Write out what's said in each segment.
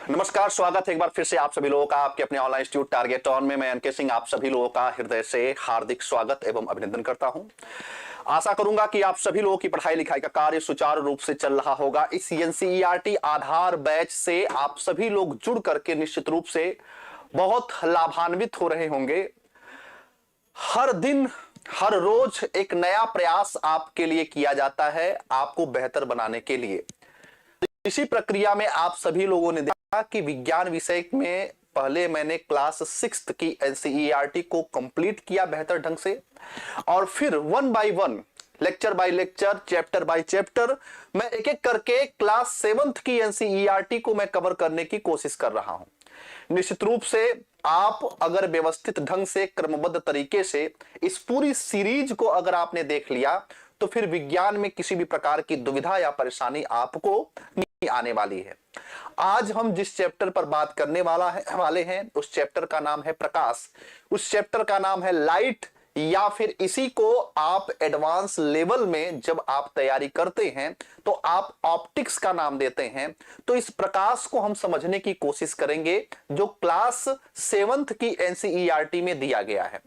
नमस्कार, स्वागत है एक बार फिर से आप सभी लोगों का आपके अपने ऑनलाइन इंस्टीट्यूट टारगेट ऑन में। मैं एनके सिंह आप सभी लोगों का हृदय से हार्दिक स्वागत एवं अभिनंदन करता हूं। आशा करूंगा कि आप सभी लोगों की पढ़ाई लिखाई का कार्य सुचारू रूप से चल रहा होगा। इस एनसीईआरटी आधार बैच से आप सभी लोग जुड़ करके निश्चित रूप से बहुत लाभान्वित हो रहे होंगे। हर दिन हर रोज एक नया प्रयास आपके लिए किया जाता है आपको बेहतर बनाने के लिए। इसी प्रक्रिया में आप सभी लोगों ने देखा कि विज्ञान विषय में पहले मैंने क्लास 6 की एनसीईआरटी को कंप्लीट किया बेहतर ढंग से, और फिर one by one, lecture by lecture, chapter by chapter, मैं एक एक करके क्लास 7 की एनसीईआरटी को मैं कवर करने की कोशिश कर रहा हूं। निश्चित रूप से आप अगर व्यवस्थित ढंग से क्रमबद्ध तरीके से इस पूरी सीरीज को अगर आपने देख लिया तो फिर विज्ञान में किसी भी प्रकार की दुविधा या परेशानी आपको नहीं आने वाली है। आज हम जिस चैप्टर पर बात करने वाले हैं उस चैप्टर का नाम है प्रकाश, उस चैप्टर का नाम है लाइट, या फिर इसी को आप एडवांस लेवल में जब आप तैयारी करते हैं तो आप ऑप्टिक्स का नाम देते हैं। तो इस प्रकाश को हम समझने की कोशिश करेंगे जो क्लास 7 की एनसीईआरटी में दिया गया है।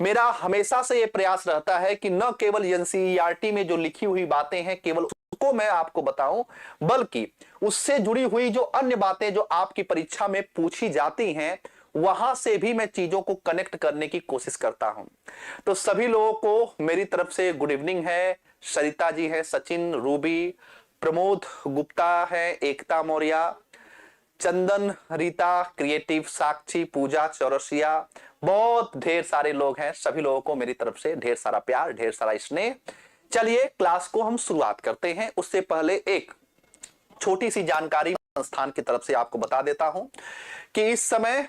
मेरा हमेशा से यह प्रयास रहता है कि न केवल एनसीईआरटी में जो लिखी हुई बातें हैं केवल उसको मैं आपको बताऊं, बल्कि उससे जुड़ी हुई जो अन्य बातें जो आपकी परीक्षा में पूछी जाती हैं वहां से भी मैं चीजों को कनेक्ट करने की कोशिश करता हूं। तो सभी लोगों को मेरी तरफ से गुड इवनिंग है। सरिता जी है, सचिन, रूबी, प्रमोद गुप्ता है, एकता मौर्य, चंदन, रीता क्रिएटिव, साक्षी, पूजा चौरसिया, बहुत ढेर सारे लोग हैं। सभी लोगों को मेरी तरफ से ढेर सारा प्यार, ढेर सारा स्नेह। चलिए क्लास को हम शुरुआत करते हैं। उससे पहले एक छोटी सी जानकारी संस्थान की तरफ से आपको बता देता हूं कि इस समय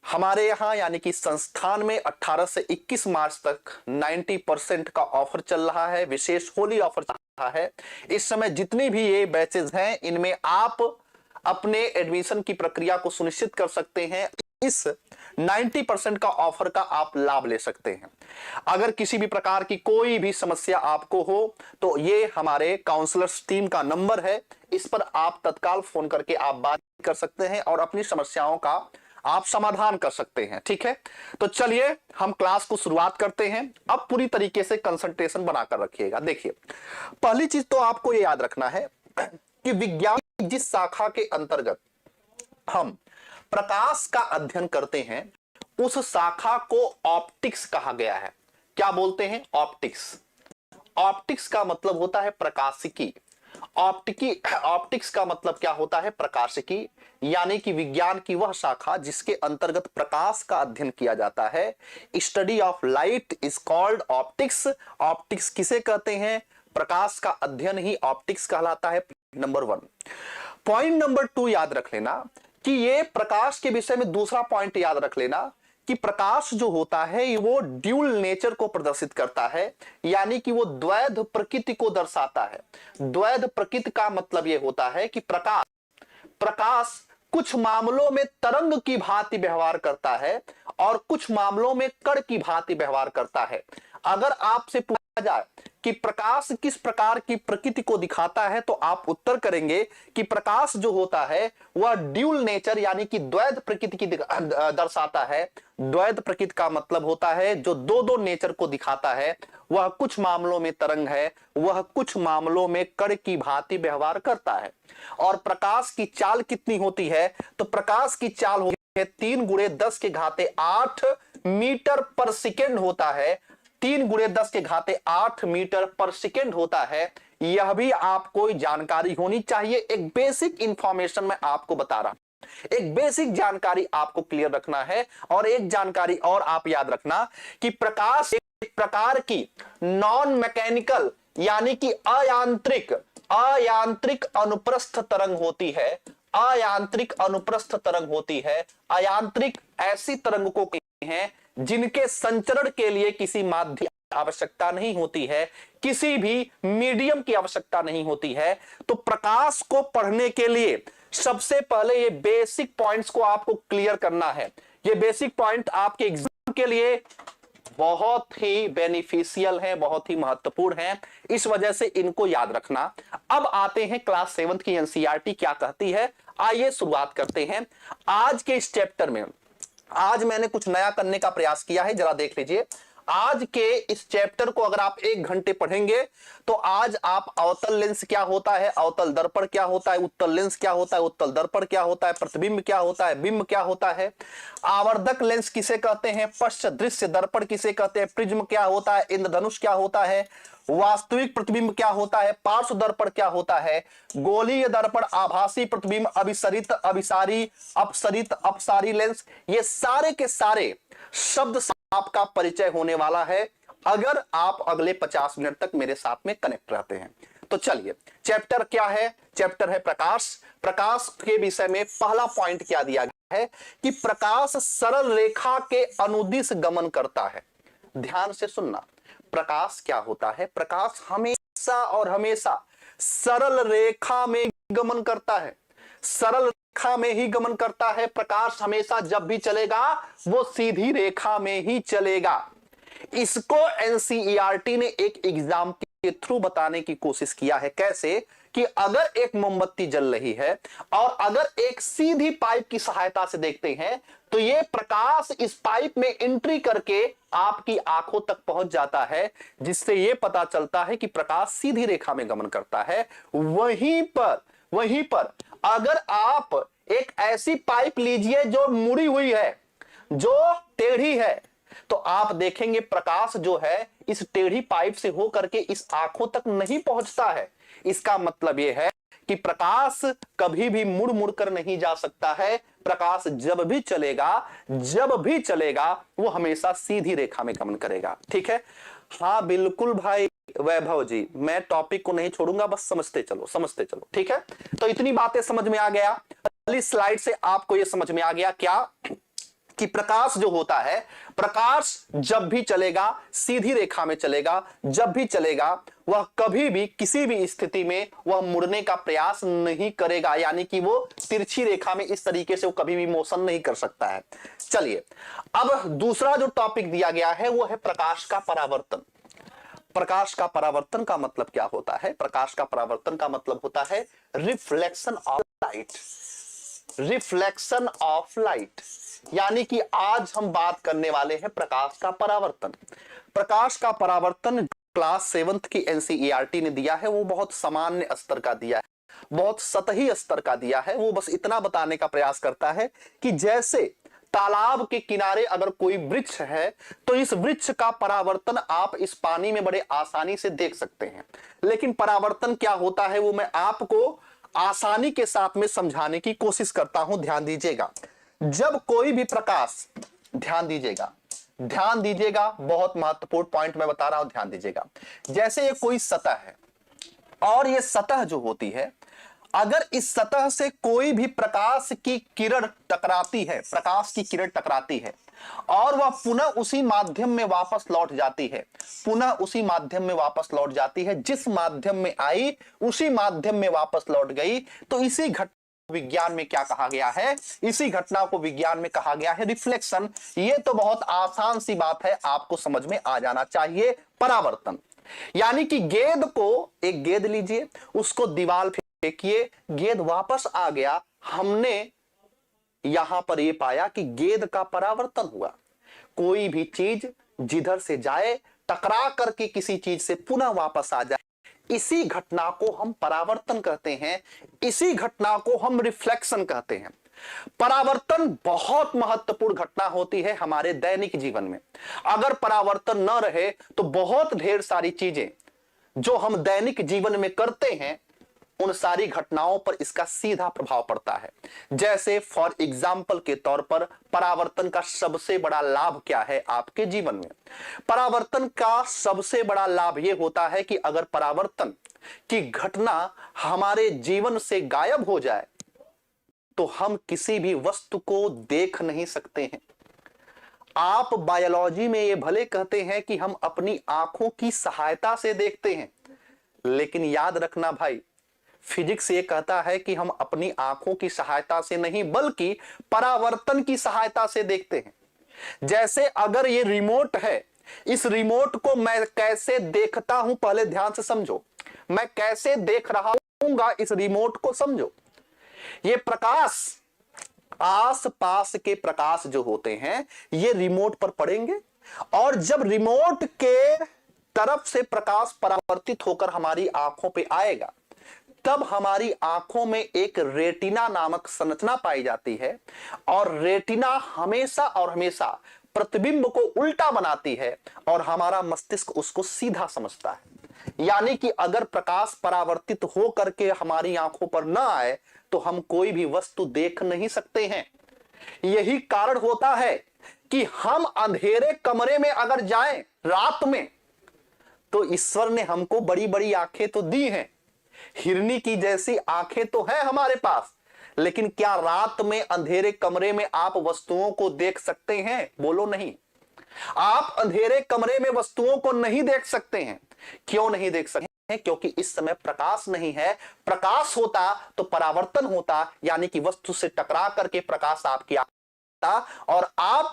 हमारे यहां यानी कि संस्थान में 18 से 21 मार्च तक 90% का ऑफर चल रहा है, विशेष होली ऑफर चल रहा है। इस समय जितनी भी ये बैचेस हैं इनमें आप अपने एडमिशन की प्रक्रिया को सुनिश्चित कर सकते हैं। इस 90% का ऑफर का आप लाभ ले सकते हैं। अगर किसी भी प्रकार की कोई भी समस्या आपको हो तो ये हमारे काउंसलर्स टीम का नंबर है, इस पर आप तत्काल फोन करके आप बात कर सकते हैं और अपनी समस्याओं का आप समाधान कर सकते हैं। ठीक है, तो चलिए हम क्लास को शुरुआत करते हैं। अब पूरी तरीके से कंसंट्रेशन बनाकर रखिएगा। देखिए, पहली चीज तो आपको ये याद रखना है कि विज्ञान की जिस शाखा के अंतर्गत हम प्रकाश का अध्ययन करते हैं उस शाखा को ऑप्टिक्स कहा गया है। क्या बोलते हैं? ऑप्टिक्स। ऑप्टिक्स का मतलब होता है प्रकाशिकी। ऑप्टिक्स का मतलब क्या होता है? प्रकाशिकी, यानी कि विज्ञान की वह शाखा जिसके अंतर्गत प्रकाश का अध्ययन किया जाता है। Study of light is called optics. Optics किसे कहते हैं? प्रकाश का अध्ययन ही ऑप्टिक्स कहलाता है। नंबर 1। पॉइंट नंबर 2 याद रख लेना कि ये प्रकाश के विषय में दूसरा पॉइंट याद रख लेना कि प्रकाश जो होता है वो ड्यूल नेचर को प्रदर्शित करता है, यानी कि वो द्वैध प्रकृति को दर्शाता है। द्वैध प्रकृति का मतलब ये होता है कि प्रकाश कुछ मामलों में तरंग की भांति व्यवहार करता है और कुछ मामलों में कण की भांति व्यवहार करता है। अगर आपसे पूछा जाए कि प्रकाश किस प्रकार की प्रकृति को दिखाता है तो आप उत्तर करेंगे कि प्रकाश जो होता है वह ड्यूल नेचर यानी कि द्वैध प्रकृति की दर्शाता है। द्वैध प्रकृति का मतलब होता है जो दो नेचर को दिखाता है। वह कुछ मामलों में तरंग है, वह कुछ मामलों में कण की भांति व्यवहार करता है। और प्रकाश की चाल कितनी होती है? तो प्रकाश की चाल होती है 3 × 10⁸ मीटर पर सेकेंड होता है। 3 × 10⁸ मीटर पर सेकेंड होता है। यह भी आपको जानकारी होनी चाहिए। एक बेसिक इंफॉर्मेशन मैं आपको बता रहा हूं, एक बेसिक जानकारी आपको क्लियर रखना है। और एक जानकारी और आप याद रखना कि प्रकाश एक प्रकार की नॉन मैकेनिकल यानी कि अयांत्रिक अनुप्रस्थ तरंग होती है। अयांत्रिक अनुप्रस्थ तरंग होती है। अयांत्रिक ऐसी तरंग को कहते हैं जिनके संचरण के लिए किसी माध्यम की आवश्यकता नहीं होती है, किसी भी मीडियम की आवश्यकता नहीं होती है। तो प्रकाश को पढ़ने के लिए सबसे पहले ये बेसिक पॉइंट्स को आपको क्लियर करना है। ये बेसिक पॉइंट आपके एग्जाम के लिए बहुत ही बेनिफिशियल है, बहुत ही महत्वपूर्ण है, इस वजह से इनको याद रखना। अब आते हैं क्लास 7 की एनसीईआरटी क्या कहती है, आइए शुरुआत करते हैं आज के इस चैप्टर में। आज मैंने कुछ नया करने का प्रयास किया है, जरा देख लीजिए। आज के इस चैप्टर को अगर आप 1 घंटे पढ़ेंगे तो आज आप अवतल लेंस क्या होता है, अवतल दर्पण क्या होता है, उत्तल लेंस क्या होता है, उत्तल दर्पण क्या होता है, प्रतिबिंब क्या होता है, बिंब क्या होता है, आवर्धक लेंस किसे कहते हैं, पश्च दृश्य दर्पण किसे कहते हैं, प्रिज्म क्या होता है, इंद्रधनुष क्या होता है, वास्तविक प्रतिबिंब क्या होता है, पार्श्व दर्पण क्या होता है, गोलीय दर्पण, आभासी प्रतिबिंब, अभिसरित, अभिसारी, अपसरित, अपसारी लेंस, ये सारे के सारे शब्द से आपका परिचय होने वाला है अगर आप अगले 50 मिनट तक मेरे साथ में कनेक्ट रहते हैं। तो चलिए, चैप्टर क्या है? चैप्टर है प्रकाश। प्रकाश के विषय में पहला पॉइंट क्या दिया गया है कि प्रकाश सरल रेखा के अनुदिश गमन करता है। ध्यान से सुनना, प्रकाश क्या होता है? प्रकाश हमेशा और हमेशा सरल रेखा में गमन करता है, सरल रेखा में ही गमन करता है। प्रकाश हमेशा जब भी चलेगा वो सीधी रेखा में ही चलेगा। इसको एनसीईआरटी ने एक एग्जाम के थ्रू बताने की कोशिश किया है। कैसे? कि अगर एक मोमबत्ती जल रही है और अगर एक सीधी पाइप की सहायता से देखते हैं तो ये प्रकाश इस पाइप में एंट्री करके आपकी आंखों तक पहुंच जाता है, जिससे ये पता चलता है कि प्रकाश सीधी रेखा में गमन करता है। वहीं पर अगर आप एक ऐसी पाइप लीजिए जो मुड़ी हुई है, जो टेढ़ी है, तो आप देखेंगे प्रकाश जो है इस टेढ़ी पाइप से होकर के इस आंखों तक नहीं पहुंचता है। इसका मतलब यह है कि प्रकाश कभी भी मुड़ मुड़ कर नहीं जा सकता है। प्रकाश जब भी चलेगा वो हमेशा सीधी रेखा में गमन करेगा। ठीक है? हाँ बिल्कुल भाई वैभव जी, मैं टॉपिक को नहीं छोड़ूंगा, बस समझते चलो। ठीक है? तो इतनी बातें समझ में आ गया। पहली स्लाइड से आपको यह समझ में आ गया क्या कि प्रकाश जो होता है, प्रकाश जब भी चलेगा सीधी रेखा में चलेगा। जब भी चलेगा वह कभी भी किसी भी स्थिति में वह मुड़ने का प्रयास नहीं करेगा, यानी कि वो तिरछी रेखा में इस तरीके से वो कभी भी मोशन नहीं कर सकता है। चलिए, अब दूसरा जो टॉपिक दिया गया है वो है प्रकाश का परावर्तन। प्रकाश का परावर्तन का मतलब क्या होता है? प्रकाश का परावर्तन का मतलब होता है reflection of light. Reflection of light, यानी कि आज हम बात करने वाले हैं प्रकाश का परावर्तन। प्रकाश का परावर्तन क्लास 7th की एनसीईआरटी ने दिया है, वो बहुत सामान्य स्तर का दिया है, बहुत सतही स्तर का दिया है। वो बस इतना बताने का प्रयास करता है कि जैसे तालाब के किनारे अगर कोई वृक्ष है तो इस वृक्ष का परावर्तन आप इस पानी में बड़े आसानी से देख सकते हैं, लेकिन परावर्तन क्या होता है वो मैं आपको आसानी के साथ में समझाने की कोशिश करता हूं। ध्यान दीजिएगा, जब कोई भी प्रकाश, ध्यान दीजिएगा, बहुत महत्वपूर्ण पॉइंट मैं बता रहा हूं, ध्यान दीजिएगा। जैसे ये कोई सतह है और ये सतह जो होती है, अगर इस सतह से कोई भी प्रकाश की किरण टकराती है, प्रकाश की किरण टकराती है और वह पुनः उसी माध्यम में वापस लौट जाती है, जिस माध्यम में आई उसी माध्यम में वापस लौट गई, तो इसी विज्ञान में क्या कहा गया है? इसी घटना को विज्ञान में कहा गया है रिफ्लेक्शन। ये तो बहुत आसान सी बात है, आपको समझ में आ जाना चाहिए। परावर्तन यानी कि गेंद को, एक गेंद लीजिए, उसको दीवार फेंकिए, गेंद वापस आ गया। हमने यहां पर यह पाया कि गेंद का परावर्तन हुआ। कोई भी चीज जिधर से जाए टकरा करके किसी चीज से पुनः वापस आ जाए, इसी घटना को हम परावर्तन कहते हैं, इसी घटना को हम रिफ्लेक्शन कहते हैं। परावर्तन बहुत महत्वपूर्ण घटना होती है हमारे दैनिक जीवन में। अगर परावर्तन न रहे तो बहुत ढेर सारी चीजें जो हम दैनिक जीवन में करते हैं उन सारी घटनाओं पर इसका सीधा प्रभाव पड़ता है। जैसे फॉर एग्जाम्पल के तौर पर परावर्तन का सबसे बड़ा लाभ क्या है आपके जीवन में? परावर्तन का सबसे बड़ा लाभ यह होता है कि अगर परावर्तन की घटना हमारे जीवन से गायब हो जाए तो हम किसी भी वस्तु को देख नहीं सकते हैं। आप बायोलॉजी में ये भले कहते हैं कि हम अपनी आंखों की सहायता से देखते हैं, लेकिन याद रखना भाई, फिजिक्स ये कहता है कि हम अपनी आंखों की सहायता से नहीं बल्कि परावर्तन की सहायता से देखते हैं। जैसे अगर ये रिमोट है, इस रिमोट को मैं कैसे देखता हूं, पहले ध्यान से समझो। मैं कैसे देख रहा हूंगा इस रिमोट को समझो। ये प्रकाश, आस पास के प्रकाश जो होते हैं ये रिमोट पर पड़ेंगे, और जब रिमोट के तरफ से प्रकाश परावर्तित होकर हमारी आंखों पे आएगा, तब हमारी आंखों में एक रेटिना नामक संरचना पाई जाती है, और रेटिना हमेशा और हमेशा प्रतिबिंब को उल्टा बनाती है और हमारा मस्तिष्क उसको सीधा समझता है। यानी कि अगर प्रकाश परावर्तित हो करके हमारी आंखों पर न आए तो हम कोई भी वस्तु देख नहीं सकते हैं। यही कारण होता है कि हम अंधेरे कमरे में अगर जाएं रात में, तो ईश्वर ने हमको बड़ी बड़ी आंखें तो दी हैं, हिरनी की जैसी आंखें तो हैं हमारे पास, लेकिन क्या रात में अंधेरे कमरे में आप वस्तुओं को देख सकते हैं? बोलो नहीं। आप अंधेरे कमरे में वस्तुओं को नहीं देख सकते हैं। क्यों नहीं देख सकते हैं? क्योंकि इस समय प्रकाश नहीं है। प्रकाश होता तो परावर्तन होता, यानी कि वस्तु से टकरा करके प्रकाश आपकी आता और आप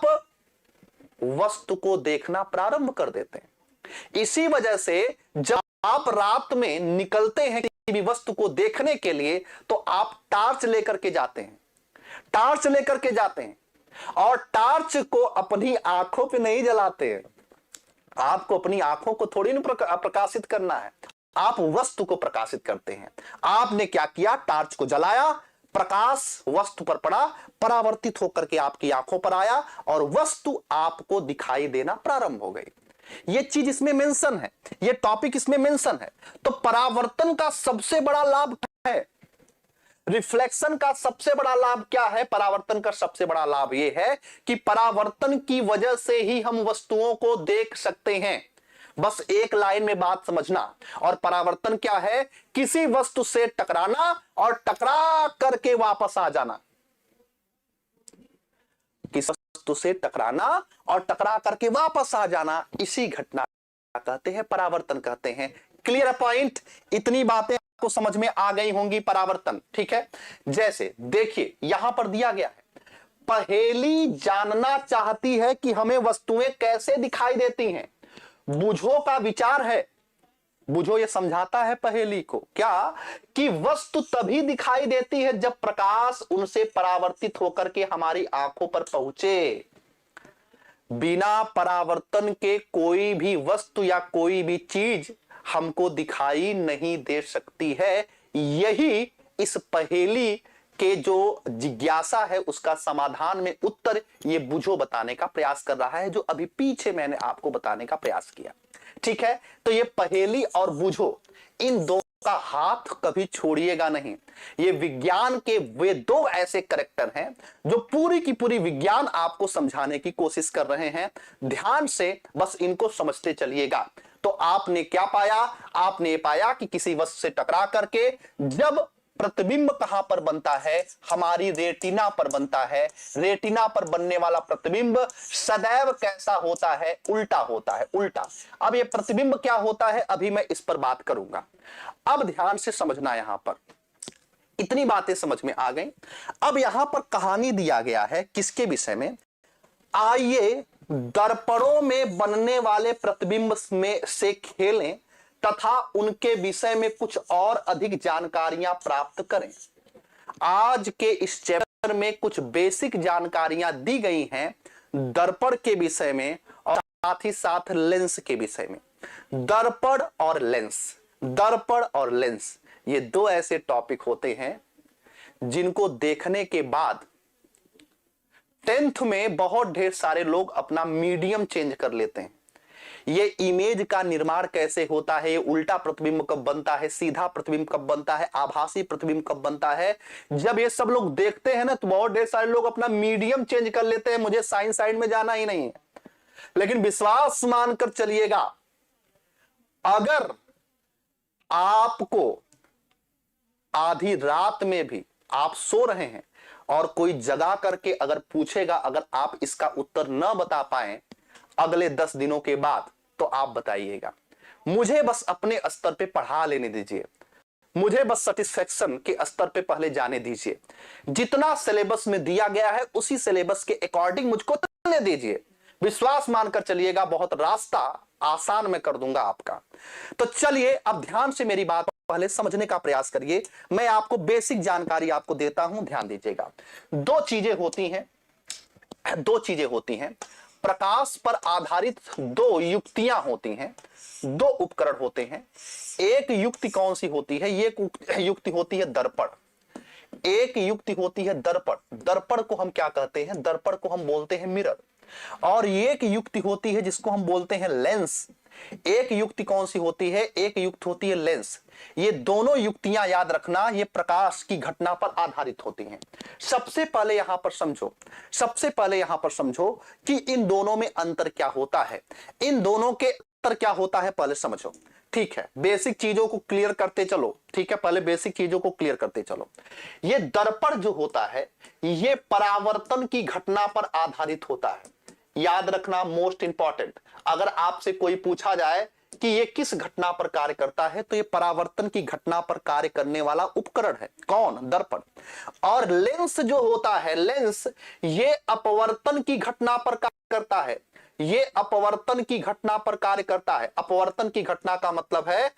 वस्तु को देखना प्रारंभ कर देते हैं। इसी वजह से जब आप रात में निकलते हैं किसी भी वस्तु को देखने के लिए, तो आप टार्च लेकर के जाते हैं, टार्च लेकर के जाते हैं, और टार्च को अपनी आंखों पे नहीं जलाते हैं। आपको अपनी आंखों को थोड़ी ना प्रकाशित करना है, आप वस्तु को प्रकाशित करते हैं। आपने क्या किया? टार्च को जलाया, प्रकाश वस्तु पर पड़ा, परावर्तित होकर के आपकी आंखों पर आया और वस्तु आपको दिखाई देना प्रारंभ हो गई। यह चीज इसमें मेंशन है, यह टॉपिक इसमें मेंशन है। तो परावर्तन का सबसे बड़ा लाभ क्या है? रिफ्लेक्शन का सबसे बड़ा लाभ क्या है? परावर्तन का सबसे बड़ा लाभ यह है कि परावर्तन की वजह से ही हम वस्तुओं को देख सकते हैं। बस एक लाइन में बात समझना। और परावर्तन क्या है? किसी वस्तु से टकराना और टकरा करके वापस आ जाना। किसी वस्तु से टकराना और टकरा करके वापस आ जाना, इसी घटना कहते हैं परावर्तन कहते हैं। Clear point? इतनी बातें आपको समझ में आ गई होंगी। परावर्तन, ठीक है। जैसे देखिए यहां पर दिया गया है, पहेली जानना चाहती है कि हमें वस्तुएं कैसे दिखाई देती हैं। बुझो का विचार है, बुझो ये समझाता है पहेली को क्या, कि वस्तु तभी दिखाई देती है जब प्रकाश उनसे परावर्तित होकर के हमारी आंखों पर पहुंचे। बिना परावर्तन के कोई भी वस्तु या कोई भी चीज हमको दिखाई नहीं दे सकती है। यही इस पहेली के जो जिज्ञासा है उसका समाधान में उत्तर ये बुझो बताने का प्रयास कर रहा है, जो अभी पीछे मैंने आपको बताने का प्रयास किया। ठीक है, तो ये पहेली और बुझो, इन दो का हाथ कभी छोड़िएगा नहीं। ये विज्ञान के वे दो ऐसे कैरेक्टर हैं जो पूरी की पूरी विज्ञान आपको समझाने की कोशिश कर रहे हैं। ध्यान से बस इनको समझते चलिएगा। तो आपने क्या पाया? आपने पाया कि किसी वस्तु से टकरा करके जब प्रतिबिंब कहां पर बनता है? हमारी रेटिना पर बनता है। रेटिना पर बनने वाला प्रतिबिंब सदैव कैसा होता है? उल्टा होता है, उल्टा। अब ये प्रतिबिंब क्या होता है, अभी मैं इस पर बात करूंगा। अब ध्यान से समझना, यहां पर इतनी बातें समझ में आ गई। अब यहां पर कहानी दिया गया है किसके विषय में? आइए दर्पणों में बनने वाले प्रतिबिंब में से खेलें तथा उनके विषय में कुछ और अधिक जानकारियां प्राप्त करें। आज के इस चैप्टर में कुछ बेसिक जानकारियां दी गई हैं दर्पण के विषय में और साथ ही साथ लेंस के विषय में। दर्पण और लेंस, दर्पण और लेंस, ये दो ऐसे टॉपिक होते हैं जिनको देखने के बाद 10th में बहुत ढेर सारे लोग अपना मीडियम चेंज कर लेते हैं। ये इमेज का निर्माण कैसे होता है, ये उल्टा प्रतिबिंब कब बनता है, सीधा प्रतिबिंब कब बनता है, आभासी प्रतिबिंब कब बनता है, जब ये सब लोग देखते हैं ना तो बहुत ढेर सारे लोग अपना मीडियम चेंज कर लेते हैं। मुझे साइंस साइड में जाना ही नहीं है, लेकिन विश्वास मानकर चलिएगा, अगर आपको आधी रात में भी आप सो रहे हैं और कोई जगा करके अगर पूछेगा, अगर आप इसका उत्तर न बता पाए अगले 10 दिनों के बाद, तो आप बताइएगा। मुझे बस अपने स्तर पे पढ़ा लेने दीजिए, मुझे बस सेटिस्फेक्शन के स्तर पे पहले जाने दीजिए। जितना सिलेबस में दिया गया है उसी सिलेबस के अकॉर्डिंग मुझको चलने दीजिए। विश्वास मानकर चलिएगा, बहुत रास्ता आसान मैं कर दूंगा आपका। तो चलिए अब ध्यान से मेरी बात पहले समझने का प्रयास करिए। मैं आपको बेसिक जानकारी आपको देता हूं, ध्यान दीजिएगा। दो चीजें होती हैं, प्रकाश पर आधारित दो युक्तियां होती हैं, दो उपकरण होते हैं। एक युक्ति कौन सी होती है? ये युक्ति होती है दर्पण। एक युक्ति होती है दर्पण। दर्पण को हम क्या कहते हैं? दर्पण को हम बोलते हैं मिरर। और एक युक्ति होती है जिसको हम बोलते हैं लेंस। एक युक्ति कौन सी होती है? एक युक्ति होती है लेंस। ये दोनों युक्तियां याद रखना, ये प्रकाश की घटना पर आधारित होती हैं। सबसे पहले यहां पर समझो कि इन दोनों में अंतर क्या होता है। इन दोनों के अंतर क्या होता है पहले समझो, ठीक है? बेसिक चीजों को क्लियर करते चलो, ठीक है? पहले बेसिक चीजों को क्लियर करते चलो। ये दर्पण जो होता है ये परावर्तन की घटना पर आधारित होता है। याद रखना, मोस्ट इंपॉर्टेंट। अगर आपसे कोई पूछा जाए कि ये किस घटना पर कार्य करता है, तो ये परावर्तन की घटना पर कार्य करने वाला उपकरण है। कौन? दर्पण। और लेंस जो होता है, लेंस ये अपवर्तन की घटना पर कार्य करता है। ये अपवर्तन की घटना पर कार्य करता है। अपवर्तन की घटना का मतलब है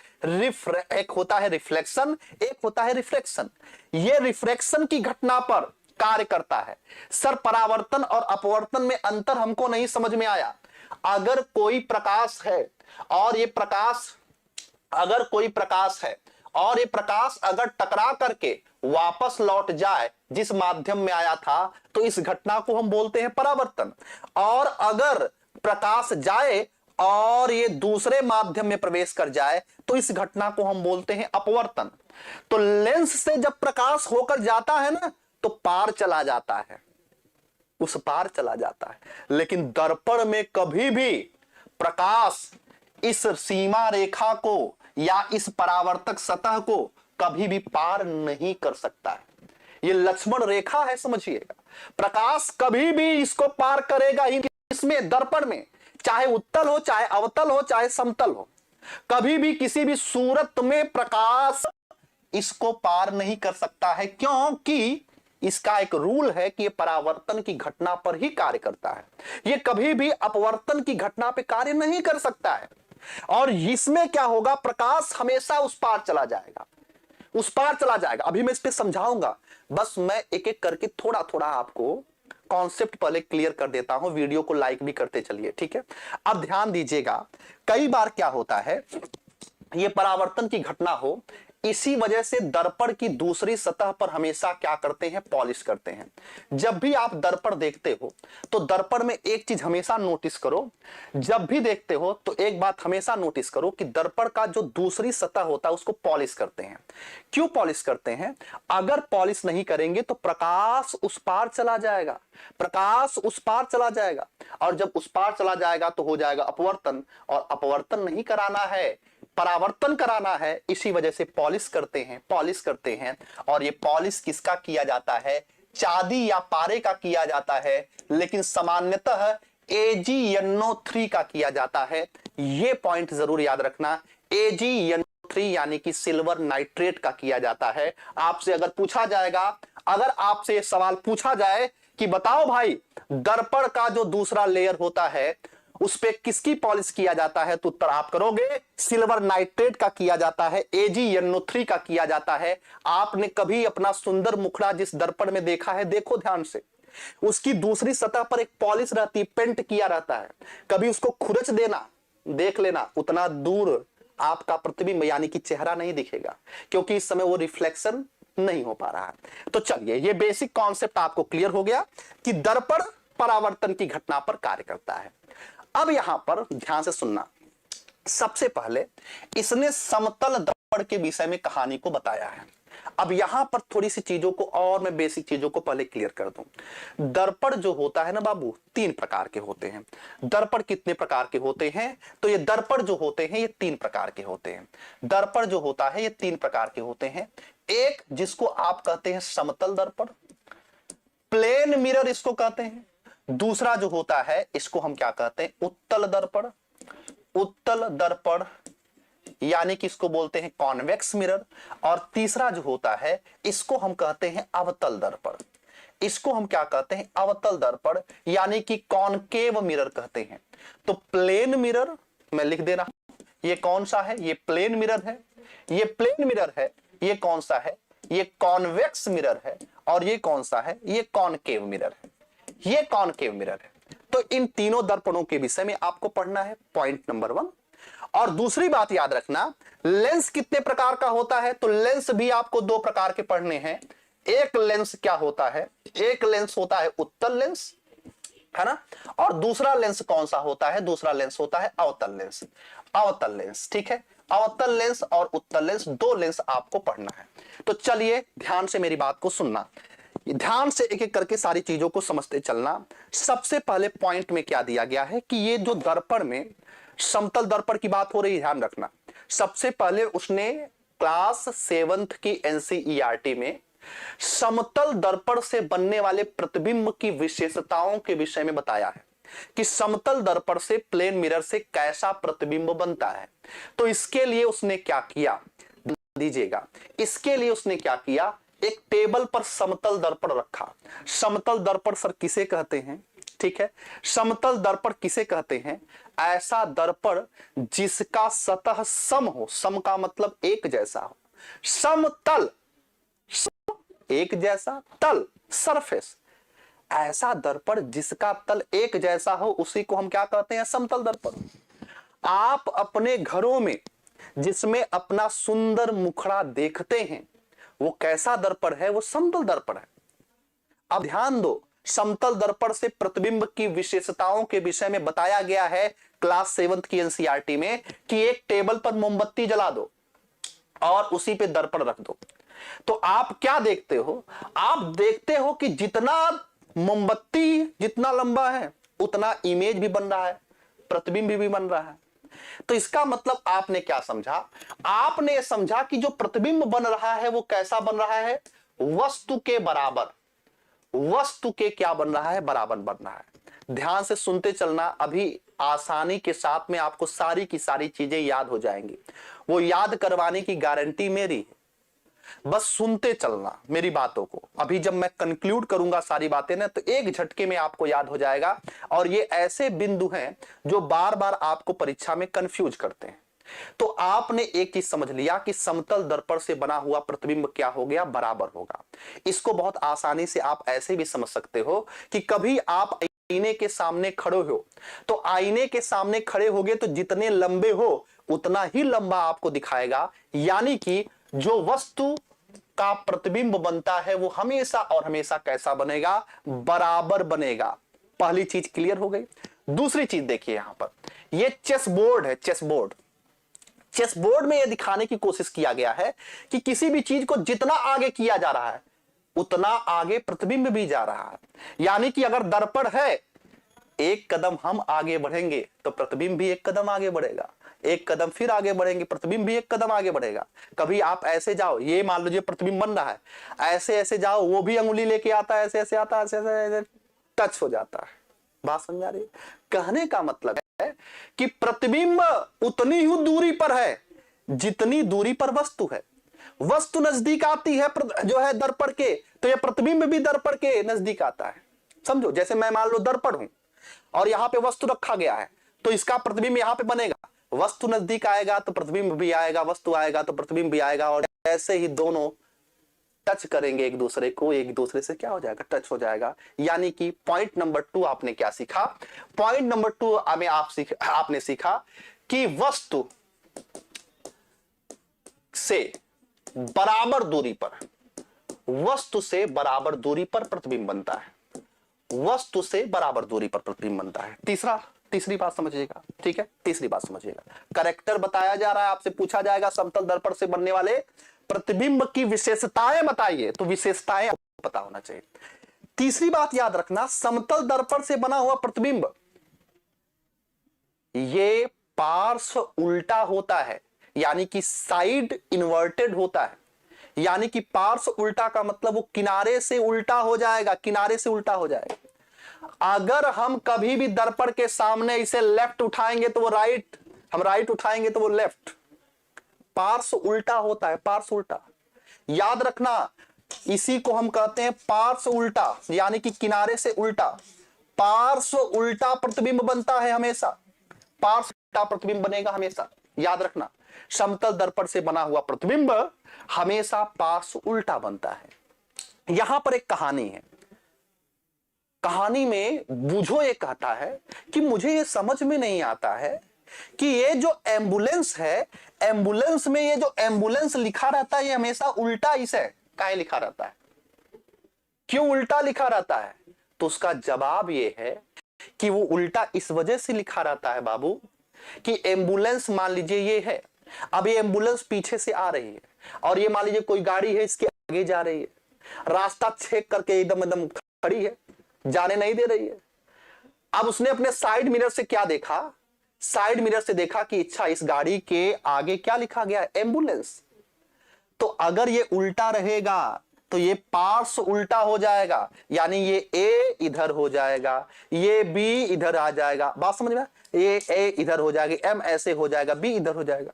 एक होता है रिफ्लेक्शन, एक होता है रिफ्लेक्शन। ये रिफ्लेक्शन की घटना पर कार्य करता है। सर परावर्तन और अपवर्तन में अंतर हमको नहीं समझ में आया। अगर कोई प्रकाश है और ये प्रकाश अगर टकरा करके वापस लौट जाए जिस माध्यम में आया था, तो इस घटना को हम बोलते हैं परावर्तन। और अगर प्रकाश जाए और ये दूसरे माध्यम में प्रवेश कर जाए, तो इस घटना को हम बोलते हैं अपवर्तन। तो लेंस से जब प्रकाश होकर जाता है ना, तो पार चला जाता है, उस पार चला जाता है। लेकिन दर्पण में कभी भी प्रकाश इस सीमा रेखा को या इस परावर्तक सतह को कभी भी पार नहीं कर सकता है। ये लक्ष्मण रेखा है, समझिएगा। प्रकाश कभी भी इसको पार करेगा ही इसमें, दर्पण में, चाहे उत्तल हो, चाहे अवतल हो, चाहे समतल हो, कभी भी किसी भी सूरत में प्रकाश इसको पार नहीं कर सकता है। क्योंकि इसका एक रूल है कि ये परावर्तन की घटना पर ही कार्य करता है। ये कभी भी अपवर्तन की घटना पर कार्य नहीं कर सकता है। और इसमें क्या होगा? प्रकाश हमेशा उस पार चला जाएगा। अभी मैं इस पे समझाऊंगा, बस मैं एक एक करके थोड़ा थोड़ा आपको कॉन्सेप्ट पहले क्लियर कर देता हूं। वीडियो को लाइक भी करते चलिए, ठीक है? अब ध्यान दीजिएगा, कई बार क्या होता है, ये परावर्तन की घटना हो, इसी वजह से दर्पण की दूसरी सतह पर हमेशा क्या करते हैं? पॉलिश करते हैं। जब भी आप दर्पण देखते हो तो दर्पण में एक चीज हमेशा नोटिस करो, जब भी देखते हो तो एक बात हमेशा नोटिस करो कि दर्पण का जो दूसरी सतह होता है उसको पॉलिश करते हैं। क्यों पॉलिश करते हैं? अगर पॉलिश नहीं करेंगे तो प्रकाश उस पार चला जाएगा, और जब उस पार चला जाएगा तो हो जाएगा अपवर्तन। और अपवर्तन नहीं कराना है, परावर्तन कराना है, इसी वजह से पॉलिश करते हैं। और ये पॉलिश किसका किया जाता है? चांदी या पारे का किया जाता है, लेकिन सामान्यतः AgNO3 का किया जाता है। ये पॉइंट जरूर याद रखना, AgNO3 यानी कि सिल्वर नाइट्रेट का किया जाता है। आपसे अगर आपसे ये सवाल पूछा जाए कि बताओ भाई, दर्पण का जो दूसरा लेयर होता है उस पे किसकी पॉलिश किया जाता है, तो उत्तर आप करोगे सिल्वर नाइट्रेट का किया जाता है, AgNO3 का किया जाता है। आपने कभी अपना सुंदर मुखड़ा जिस दर्पण में देखा है, देखो ध्यान से, उसकी दूसरी सतह पर एक पॉलिश रहती है, पेंट किया रहता है। कभी उसको खुरच देना, देख लेना, उतना दूर आपका प्रतिबिंब यानी कि चेहरा नहीं दिखेगा, क्योंकि इस समय वो रिफ्लेक्शन नहीं हो पा रहा है। तो चलिए, ये बेसिक कॉन्सेप्ट आपको क्लियर हो गया कि दर्पण परावर्तन की घटना पर कार्य करता है। अब यहां पर ध्यान से सुनना, सबसे पहले इसने समतल दर्पण के विषय में कहानी को बताया है। अब यहां पर थोड़ी सी चीजों को और मैं बेसिक चीजों को पहले क्लियर कर दूं। दर्पण जो होता है ना बाबू, 3 प्रकार के होते हैं। दर्पण कितने प्रकार के होते हैं? तो ये दर्पण जो होते हैं ये 3 प्रकार के होते हैं। दर्पण जो होता है ये 3 प्रकार के होते हैं। एक जिसको आप कहते हैं समतल दर्पण, प्लेन मिरर इसको कहते हैं। दूसरा जो होता है इसको हम क्या कहते हैं? उत्तल दर्पण यानी कि इसको बोलते हैं कॉन्वेक्स मिरर। और तीसरा जो होता है इसको हम कहते हैं अवतल दर्पण। इसको हम क्या कहते हैं? अवतल दर्पण यानी कि कॉनकेव मिरर कहते हैं। तो प्लेन मिरर, मैं लिख दे रहा हूं। ये कौन सा है? ये प्लेन मिरर है, ये प्लेन मिरर है। ये कौन सा है? ये कॉन्वेक्स मिरर है। और ये कौन सा है? ये कॉनकेव मिरर है, ये कॉनकेव मिरर है। तो इन तीनों दर्पणों के विषय में आपको पढ़ना है, पॉइंट नंबर 1। और दूसरी बात याद रखना, लेंस कितने प्रकार का होता है? तो लेंस भी आपको 2 प्रकार के पढ़ने हैं। एक लेंस क्या होता है? एक लेंस होता है उत्तल लेंस, है ना, और दूसरा लेंस कौन सा होता है? दूसरा लेंस होता है अवतल लेंस। अवतल लेंस, ठीक है। अवतल लेंस और उत्तल लेंस, 2 लेंस आपको पढ़ना है। तो चलिए ध्यान से मेरी बात को सुनना, ध्यान से एक एक करके सारी चीजों को समझते चलना। सबसे पहले पॉइंट में क्या दिया गया है कि ये जो दर्पण में समतल दर्पण की बात हो रही है, ध्यान रखना। सबसे पहले उसने क्लास 7th की एनसीईआरटी में समतल दर्पण से बनने वाले प्रतिबिंब की विशेषताओं के विषय में बताया है कि समतल दर्पण से, प्लेन मिरर से कैसा प्रतिबिंब बनता है। तो इसके लिए उसने क्या किया दीजिएगा, इसके लिए उसने क्या किया, एक टेबल पर समतल दर्पण रखा। समतल दर्पण सर किसे कहते हैं? ठीक है, समतल दर्पण किसे कहते हैं? ऐसा दर्पण जिसका सतह सम हो, सम का मतलब एक जैसा हो, समतल, एक जैसा, तल सरफेस, ऐसा दर्पण जिसका तल एक जैसा हो, उसी को हम क्या कहते हैं? समतल दर्पण। आप अपने घरों में जिसमें अपना सुंदर मुखड़ा देखते हैं, वो कैसा दर्पण है? वो समतल दर्पण है। अब ध्यान दो, समतल दर्पण से प्रतिबिंब की विशेषताओं के विषय में बताया गया है क्लास 7th की एनसीईआरटी में कि एक टेबल पर मोमबत्ती जला दो और उसी पे दर्पण रख दो। तो आप क्या देखते हो? आप देखते हो कि जितना मोमबत्ती जितना लंबा है, उतना इमेज भी बन रहा है, प्रतिबिंब भी बन रहा है। तो इसका मतलब आपने क्या समझा? आपने समझा कि जो प्रतिबिंब बन रहा है वो कैसा बन रहा है? वस्तु के बराबर, वस्तु के क्या बन रहा है? बराबर बन रहा है। ध्यान से सुनते चलना, अभी आसानी के साथ में आपको सारी की सारी चीजें याद हो जाएंगी। वो याद करवाने की गारंटी मेरी है, बस सुनते चलना मेरी बातों को। अभी जब मैं कंक्लूड करूंगा सारी बातें ना, तो एक झटके में आपको याद हो जाएगा। और ये ऐसे बिंदु हैं जो बार बार आपको परीक्षा में कंफ्यूज करते हैं। तो आपने एक चीज समझ लिया कि समतल दर्पण से बना हुआ प्रतिबिंब क्या हो गया? बराबर होगा। इसको बहुत आसानी से आप ऐसे भी समझ सकते हो कि कभी आप आईने के सामने खड़े हो, तो आईने के सामने खड़े होगे तो जितने लंबे हो उतना ही लंबा आपको दिखाएगा। यानी कि जो वस्तु का प्रतिबिंब बनता है वो हमेशा और हमेशा कैसा बनेगा? बराबर बनेगा। पहली चीज क्लियर हो गई। दूसरी चीज देखिए, यहां पर ये चेस बोर्ड है, चेस बोर्ड। चेस बोर्ड में यह दिखाने की कोशिश किया गया है कि किसी भी चीज को जितना आगे किया जा रहा है उतना आगे प्रतिबिंब भी जा रहा है। यानी कि अगर दर्पण है, एक कदम हम आगे बढ़ेंगे तो प्रतिबिंब भी एक कदम आगे बढ़ेगा, एक कदम फिर आगे बढ़ेंगे, प्रतिबिंब भी एक कदम आगे बढ़ेगा। कभी आप ऐसे जाओ, ये मान लीजिए प्रतिबिंब बन रहा है, ऐसे ऐसे जाओ, वो भी अंगुली लेके आता है, ऐसे ऐसे आता है, ऐसे ऐसे टच हो जाता है। बात समझ आ रही है? कहने का मतलब है कि प्रतिबिंब उतनी ही दूरी पर है जितनी दूरी पर वस्तु है। वस्तु नजदीक आती है जो है दर्पण के, तो यह प्रतिबिंब भी दर्पण के नजदीक आता है। समझो, जैसे मैं मान लो दर्पण हूं और यहां पे वस्तु रखा गया है, तो इसका प्रतिबिंब यहां पे बनेगा। वस्तु नजदीक आएगा तो प्रतिबिंब भी आएगा, वस्तु आएगा तो प्रतिबिंब भी आएगा, और ऐसे ही दोनों टच करेंगे एक दूसरे को, एक दूसरे से क्या हो जाएगा? टच हो जाएगा। यानी कि पॉइंट नंबर 2 आपने क्या सीखा? पॉइंट नंबर 2 में आपने सीखा कि वस्तु से बराबर दूरी पर, वस्तु से बराबर दूरी पर प्रतिबिंब बनता है, वस्तु से बराबर दूरी पर प्रतिबिंब बनता है। तीसरी बात समझिएगा, ठीक है? तीसरी बात समझिएगा, कैरेक्टर बताया जा रहा है, आपसे पूछा जाएगा समतल दर्पण से बनने वाले प्रतिबिंब की विशेषताएं बताइए, तो विशेषताएं आपको पता होना चाहिए। तीसरी बात याद रखना, समतल दर्पण से बना हुआ प्रतिबिंब ये पार्श्व उल्टा होता है, यानी कि साइड इन्वर्टेड होता है। यानी कि पार्श्व उल्टा का मतलब वो किनारे से उल्टा हो जाएगा, किनारे से उल्टा हो जाएगा। अगर हम कभी भी दर्पण के सामने इसे लेफ्ट उठाएंगे तो वो राइट, हम राइट उठाएंगे तो वो लेफ्ट। पार्श्व उल्टा होता है, पार्श्व उल्टा याद रखना। इसी को हम कहते हैं पार्श्व उल्टा, यानी कि किनारे से उल्टा। पार्श्व उल्टा प्रतिबिंब बनता है हमेशा, पार्श्व उल्टा प्रतिबिंब बनेगा हमेशा। याद रखना, समतल दर्पण से बना हुआ प्रतिबिंब हमेशा पार्श्व उल्टा बनता है। यहां पर एक कहानी है। कहानी में बूझो ये कहता है कि मुझे ये समझ में नहीं आता है कि ये जो एम्बुलेंस है, एम्बुलेंस में ये जो एम्बुलेंस लिखा रहता है ये हमेशा उल्टा इसे काहे लिखा रहता है, क्यों उल्टा लिखा रहता है? तो उसका जवाब ये है कि वो उल्टा इस वजह से लिखा रहता है बाबू कि एम्बुलेंस मान लीजिए ये है, अब ये एम्बुलेंस पीछे से आ रही है और ये मान लीजिए कोई गाड़ी है इसके आगे जा रही है, रास्ता चेक करके एकदम एकदम खड़ी है, जाने नहीं दे रही है। अब उसने अपने साइड मिरर से क्या देखा, साइड मिरर से देखा कि अच्छा इस गाड़ी के आगे क्या लिखा गया है, एम्बुलेंस। तो अगर ये उल्टा रहेगा तो ये पार्श्व उल्टा हो जाएगा, यानी ये ए इधर हो जाएगा, ये बी इधर आ जाएगा। बात समझ में? ये ए इधर हो जाएगा, एम ऐसे हो जाएगा, बी इधर हो जाएगा।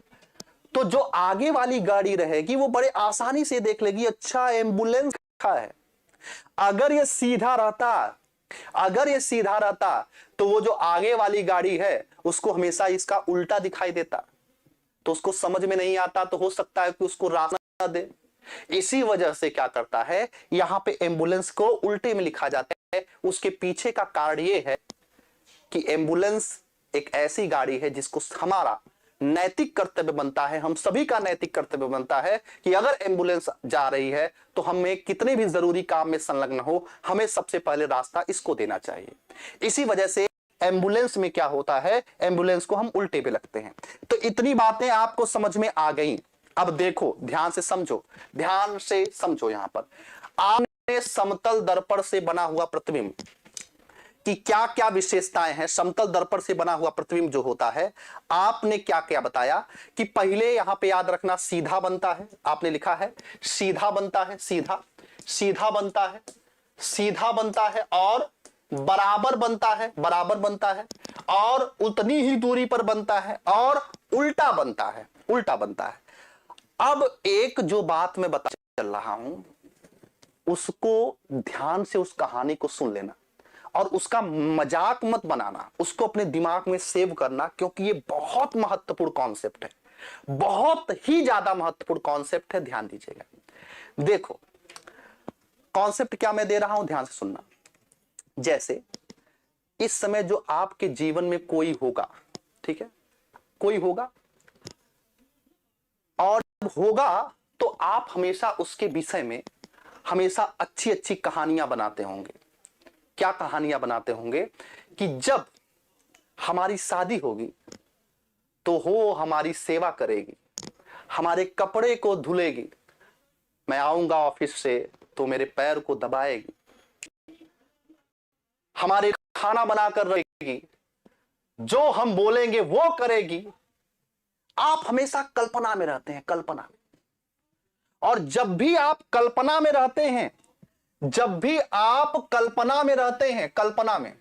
तो जो आगे वाली गाड़ी रहेगी वो बड़े आसानी से देख लेगी अच्छा एम्बुलेंस लिखा है। अगर ये सीधा रहता, अगर ये सीधा रहता तो वो जो आगे वाली गाड़ी है उसको हमेशा इसका उल्टा दिखाई देता, तो उसको समझ में नहीं आता, तो हो सकता है कि उसको रास्ता दे। इसी वजह से क्या करता है, यहां पे एम्बुलेंस को उल्टे में लिखा जाता है। उसके पीछे का कारण यह है कि एम्बुलेंस एक ऐसी गाड़ी है जिसको हमारा नैतिक कर्तव्य बनता है, हम सभी का नैतिक कर्तव्य बनता है कि अगर एम्बुलेंस जा रही है तो हमें कितने भी जरूरी काम में संलग्न हो, हमें सबसे पहले रास्ता इसको देना चाहिए। इसी वजह से एम्बुलेंस में क्या होता है, एम्बुलेंस को हम उल्टे पे लगते हैं। तो इतनी बातें आपको समझ में आ गई। अब देखो, ध्यान से समझो, ध्यान से समझो। यहां पर आपने समतल दर्पण से बना हुआ प्रतिबिंब कि क्या क्या विशेषताएं हैं। समतल दर्पण से बना हुआ प्रतिबिंब जो होता है, आपने क्या क्या बताया कि पहले यहां पे याद रखना सीधा बनता है, आपने लिखा है सीधा बनता है, सीधा सीधा बनता है, सीधा बनता है और बराबर बनता है, बराबर बनता है और उतनी ही दूरी पर बनता है और उल्टा बनता है, उल्टा बनता है। अब एक जो बात मैं बता चल रहा हूं उसको ध्यान से उस कहानी को सुन लेना और उसका मजाक मत बनाना, उसको अपने दिमाग में सेव करना, क्योंकि ये बहुत महत्वपूर्ण कॉन्सेप्ट है, बहुत ही ज्यादा महत्वपूर्ण कॉन्सेप्ट है। ध्यान दीजिएगा। देखो कॉन्सेप्ट क्या मैं दे रहा हूं, ध्यान से सुनना। जैसे इस समय जो आपके जीवन में कोई होगा, ठीक है, कोई होगा और होगा तो आप हमेशा उसके विषय में हमेशा अच्छी अच्छी कहानियां बनाते होंगे। क्या कहानियां बनाते होंगे कि जब हमारी शादी होगी तो वो हमारी सेवा करेगी, हमारे कपड़े को धुलेगी, मैं आऊंगा ऑफिस से तो मेरे पैर को दबाएगी, हमारे खाना बनाकर रहेगी, जो हम बोलेंगे वो करेगी। आप हमेशा कल्पना में रहते हैं, कल्पना में। और जब भी आप कल्पना में रहते हैं, जब भी आप कल्पना में रहते हैं, कल्पना में,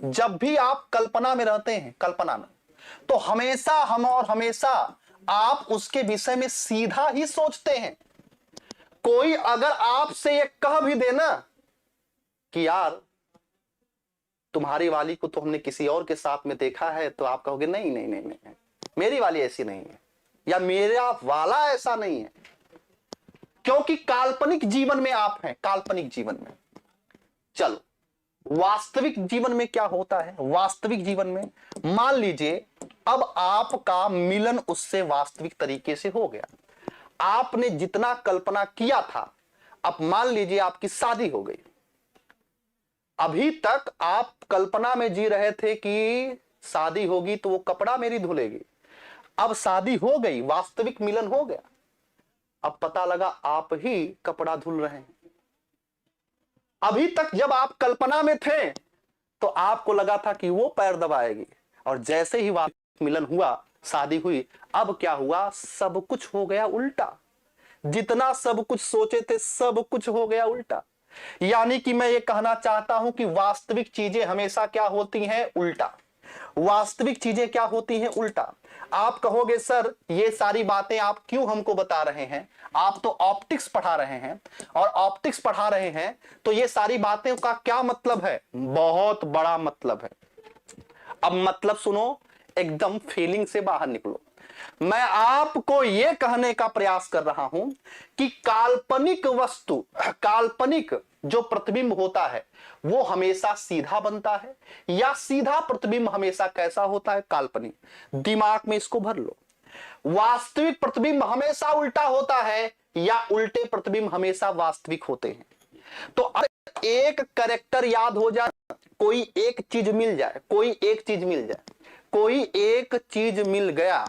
जब भी आप कल्पना में रहते हैं, कल्पना में, तो हमेशा हम और हमेशा आप उसके विषय में सीधा ही सोचते हैं। कोई अगर आपसे ये कह भी देना कि यार तुम्हारी वाली को तो हमने किसी और के साथ में देखा है, तो आप कहोगे नहीं नहीं नहीं नहीं, मेरी वाली ऐसी नहीं है या मेरा वाला ऐसा नहीं है, क्योंकि काल्पनिक जीवन में आप हैं, काल्पनिक जीवन में। चलो वास्तविक जीवन में क्या होता है, वास्तविक जीवन में मान लीजिए अब आपका मिलन उससे वास्तविक तरीके से हो गया, आपने जितना कल्पना किया था, अब मान लीजिए आपकी शादी हो गई। अभी तक आप कल्पना में जी रहे थे कि शादी होगी तो वो कपड़ा मेरी धुलेगी, अब शादी हो गई, वास्तविक मिलन हो गया, अब पता लगा आप ही कपड़ा धुल रहे हैं। अभी तक जब आप कल्पना में थे तो आपको लगा था कि वो पैर दबाएगी, और जैसे ही वास्तविक मिलन हुआ, शादी हुई, अब क्या हुआ, सब कुछ हो गया उल्टा। जितना सब कुछ सोचे थे सब कुछ हो गया उल्टा। यानी कि मैं ये कहना चाहता हूं कि वास्तविक चीजें हमेशा क्या होती हैं, उल्टा। वास्तविक चीजें क्या होती हैं, उल्टा। आप कहोगे सर ये सारी बातें आप क्यों हमको बता रहे हैं, आप तो ऑप्टिक्स पढ़ा रहे हैं, और ऑप्टिक्स पढ़ा रहे हैं तो ये सारी बातें का क्या मतलब है, बहुत बड़ा मतलब है। अब मतलब सुनो, एकदम फीलिंग से बाहर निकलो। मैं आपको यह कहने का प्रयास कर रहा हूं कि काल्पनिक वस्तु, काल्पनिक जो प्रतिबिंब होता है वो हमेशा सीधा बनता है, या सीधा प्रतिबिंब हमेशा कैसा होता है, काल्पनिक। दिमाग में इसको भर लो। वास्तविक प्रतिबिंब हमेशा उल्टा होता है, या उल्टे प्रतिबिंब हमेशा वास्तविक होते हैं। तो अगर एक कैरेक्टर याद हो जाए, कोई एक चीज मिल जाए, कोई एक चीज मिल जाए, कोई एक चीज मिल गया,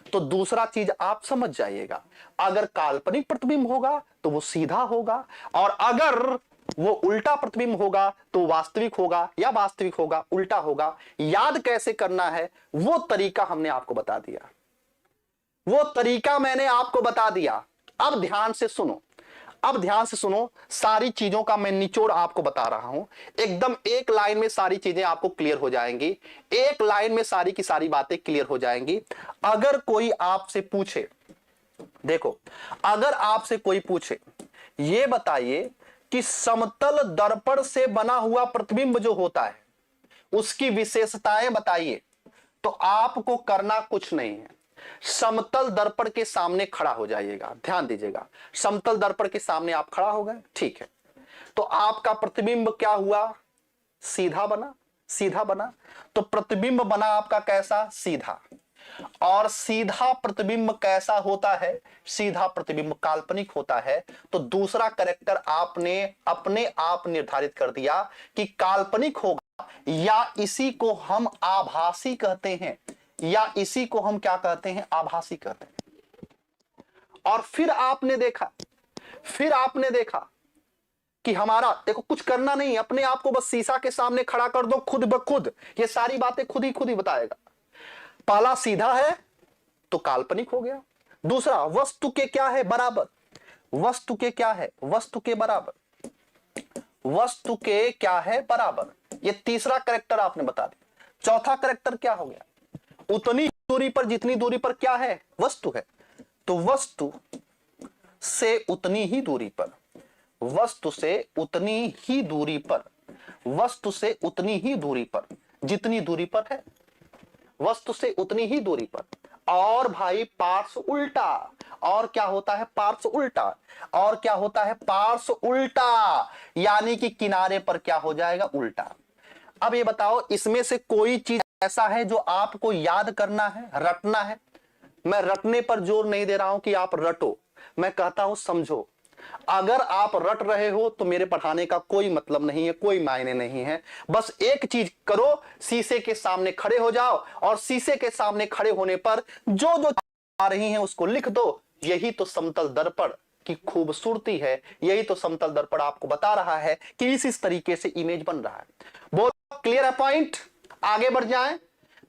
तो दूसरा चीज आप समझ जाइएगा। अगर काल्पनिक प्रतिबिंब होगा तो वो सीधा होगा, और अगर वो उल्टा प्रतिबिंब होगा तो वास्तविक होगा, या वास्तविक होगा उल्टा होगा। याद कैसे करना है वो तरीका हमने आपको बता दिया, वो तरीका मैंने आपको बता दिया। अब ध्यान से सुनो, अब ध्यान से सुनो, सारी चीजों का मैं निचोड़ आपको बता रहा हूं। एकदम एक लाइन में सारी चीजें आपको क्लियर हो जाएंगी, एक लाइन में सारी की सारी बातें क्लियर हो जाएंगी। अगर कोई आपसे पूछे, देखो, अगर आपसे कोई पूछे ये बताइए कि समतल दर्पण से बना हुआ प्रतिबिंब जो होता है उसकी विशेषताएं बताइए, तो आपको करना कुछ नहीं है, समतल दर्पण के सामने खड़ा हो जाइएगा। ध्यान दीजिएगा, समतल दर्पण के सामने आप खड़ा हो गए, ठीक है, तो आपका प्रतिबिंब क्या हुआ, सीधा बना, सीधा बना। तो प्रतिबिंब बना आपका कैसा, सीधा। और सीधा प्रतिबिंब कैसा होता है, सीधा प्रतिबिंब काल्पनिक होता है। तो दूसरा कैरेक्टर आपने अपने आप निर्धारित कर दिया कि काल्पनिक होगा, या इसी को हम आभासी कहते हैं, या इसी को हम क्या कहते हैं, आभासी कहते हैं। और फिर आपने देखा, फिर आपने देखा कि हमारा, देखो कुछ करना नहीं, अपने आप को बस शीशा के सामने खड़ा कर दो, खुद ब खुद ये सारी बातें खुद ही बताएगा। पहला सीधा है तो काल्पनिक हो गया, दूसरा वस्तु के क्या है, बराबर, वस्तु के क्या है, वस्तु के बराबर, वस्तु के क्या है, बराबर। ये तीसरा कैरेक्टर आपने बता दिया। चौथा कैरेक्टर क्या हो गया, उतनी दूरी पर जितनी दूरी पर क्या है, वस्तु है। तो वस्तु से उतनी ही दूरी पर, वस्तु से उतनी ही दूरी पर, वस्तु से उतनी ही दूरी पर, जितनी दूरी पर है, वस्तु से उतनी ही दूरी पर। और भाई पार्श्व उल्टा, और क्या होता है, पार्श्व उल्टा, और क्या होता है, पार्श्व उल्टा, यानी कि किनारे पर क्या हो जाएगा, उल्टा। अब ये बताओ, इसमें से कोई चीज ऐसा है जो आपको याद करना है, रटना है? मैं रटने पर जोर नहीं दे रहा हूं कि आप रटो, मैं कहता हूं समझो। अगर आप रट रहे हो तो मेरे पढ़ाने का कोई मतलब नहीं है, कोई मायने नहीं है। बस एक चीज करो, शीशे के सामने खड़े हो जाओ, और शीशे के सामने खड़े होने पर जो जो आ रही हैं उसको लिख दो। यही तो समतल दर्पण की खूबसूरती है, यही तो समतल दर्पण आपको बता रहा है कि इस तरीके से इमेज बन रहा है। बहुत क्लियर है पॉइंट, आगे बढ़ जाएं।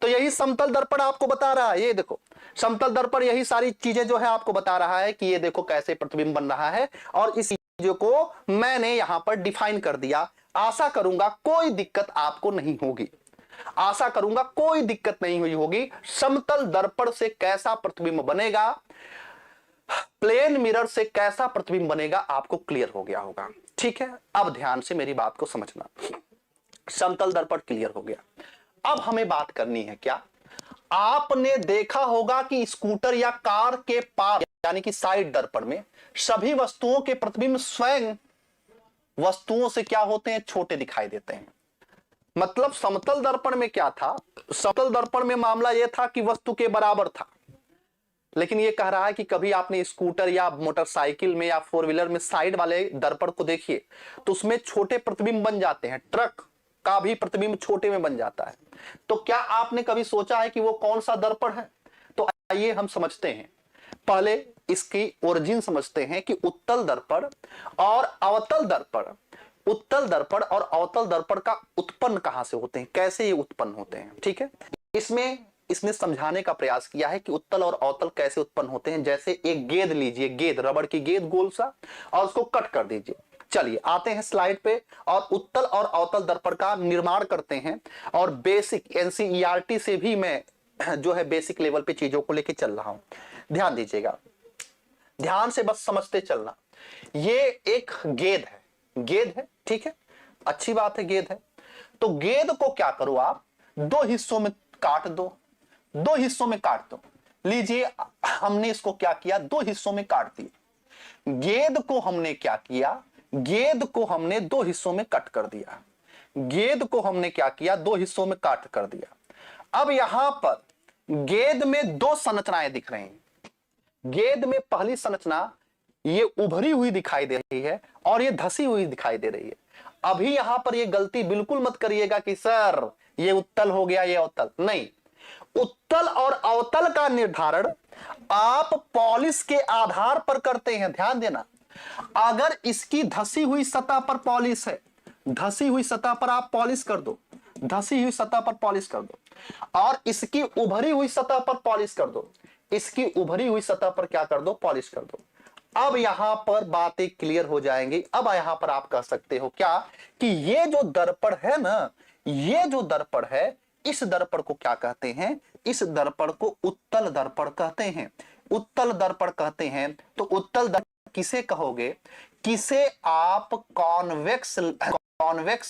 तो यही समतल दर्पण आपको बता रहा है, ये देखो समतल दर्पण यही सारी चीजें जो है आपको बता रहा है कि ये देखो कैसे प्रतिबिंब बन रहा है, और इस चीजों को मैंने यहां पर डिफाइन कर दिया। आशा करूंगा कोई दिक्कत आपको नहीं होगी, आशा करूंगा कोई दिक्कत नहीं हुई होगी। समतल दर्पण से कैसा प्रतिबिंब बनेगा, प्लेन मिरर से कैसा प्रतिबिंब बनेगा, आपको क्लियर हो गया होगा, ठीक है। अब ध्यान से मेरी बात को समझना, समतल दर्पण क्लियर हो गया। अब हमें बात करनी है क्या, आपने देखा होगा कि स्कूटर या कार के पार यानी कि साइड दर्पण में सभी वस्तुओं के प्रतिबिंब स्वयं वस्तुओं से क्या होते हैं, छोटे दिखाई देते हैं। मतलब समतल दर्पण में क्या था, समतल दर्पण में मामला यह था कि वस्तु के बराबर था, लेकिन यह कह रहा है कि कभी आपने स्कूटर या मोटरसाइकिल में या फोर व्हीलर में साइड वाले दर्पण को देखिए तो उसमें छोटे प्रतिबिंब बन जाते हैं, ट्रक का भी प्रतिबिंब छोटे में बन जाता है। तो क्या आपने कभी सोचा है कि वो कौन सा दर्पण है? तो आइए हम समझते हैं, पहले इसकी ओरिजिन समझते हैं कि उत्तल दर्पण और अवतल दर्पण, उत्तल दर्पण और अवतल दर्पण का उत्पन्न कहां से होते हैं, कैसे ये उत्पन्न होते हैं, ठीक है। इसमें इसने समझाने का प्रयास किया है कि उत्तल और अवतल कैसे उत्पन्न होते हैं। जैसे एक गेंद लीजिए, गेंद, रबड़ की गेंद गोल सा, और उसको कट कर दीजिए। चलिए आते हैं स्लाइड पे और उत्तल और अवतल दर्पण का निर्माण करते हैं। और बेसिक एनसीईआरटी से भी मैं जो है बेसिक लेवल पे चीजों को लेके चल रहा हूं, ध्यान दीजिएगा, ध्यान से बस समझते चलना। ये एक गेंद है, गेंद है, ठीक है, अच्छी बात है, गेंद है। तो गेंद को क्या करो आप, दो हिस्सों में काट दो, दो हिस्सों में काट दो। लीजिए हमने इसको क्या किया, दो हिस्सों में काट दिया। गेंद को हमने क्या किया, गेंद को हमने दो हिस्सों में कट कर दिया। गेंद को हमने क्या किया, दो हिस्सों में काट कर दिया। अब यहां पर गेंद में दो संरचनाएं दिख रही हैं। गेंद में पहली संरचना ये उभरी हुई दिखाई दे रही है और ये धसी हुई दिखाई दे रही है। अभी यहां पर ये गलती बिल्कुल मत करिएगा कि सर ये उत्तल हो गया, ये अवतल नहीं। उत्तल और अवतल का निर्धारण आप पॉलिश के आधार पर करते हैं, ध्यान देना। अगर इसकी धसी हुई सतह पर पॉलिश है, धसी हुई सतह पर आप पॉलिश कर दो, धसी हुई सतह पर पॉलिश कर दो, और इसकी उभरी हुई सतह पर पॉलिश कर दो, इसकी उभरी हुई सतह पर क्या कर दो, पॉलिश कर दो। अब यहां पर बातें क्लियर हो जाएंगी। अब यहां पर आप कह सकते हो क्या कि ये जो दर्पण है ना, ये जो दर्पण है, इस दर्पण को क्या कहते हैं, इस दर्पण को उत्तल दर्पण कहते हैं। उत्तल दर्पण कहते हैं। तो उत्तल दर्पण किसे कहोगे, किसे आप कॉन्वेक्स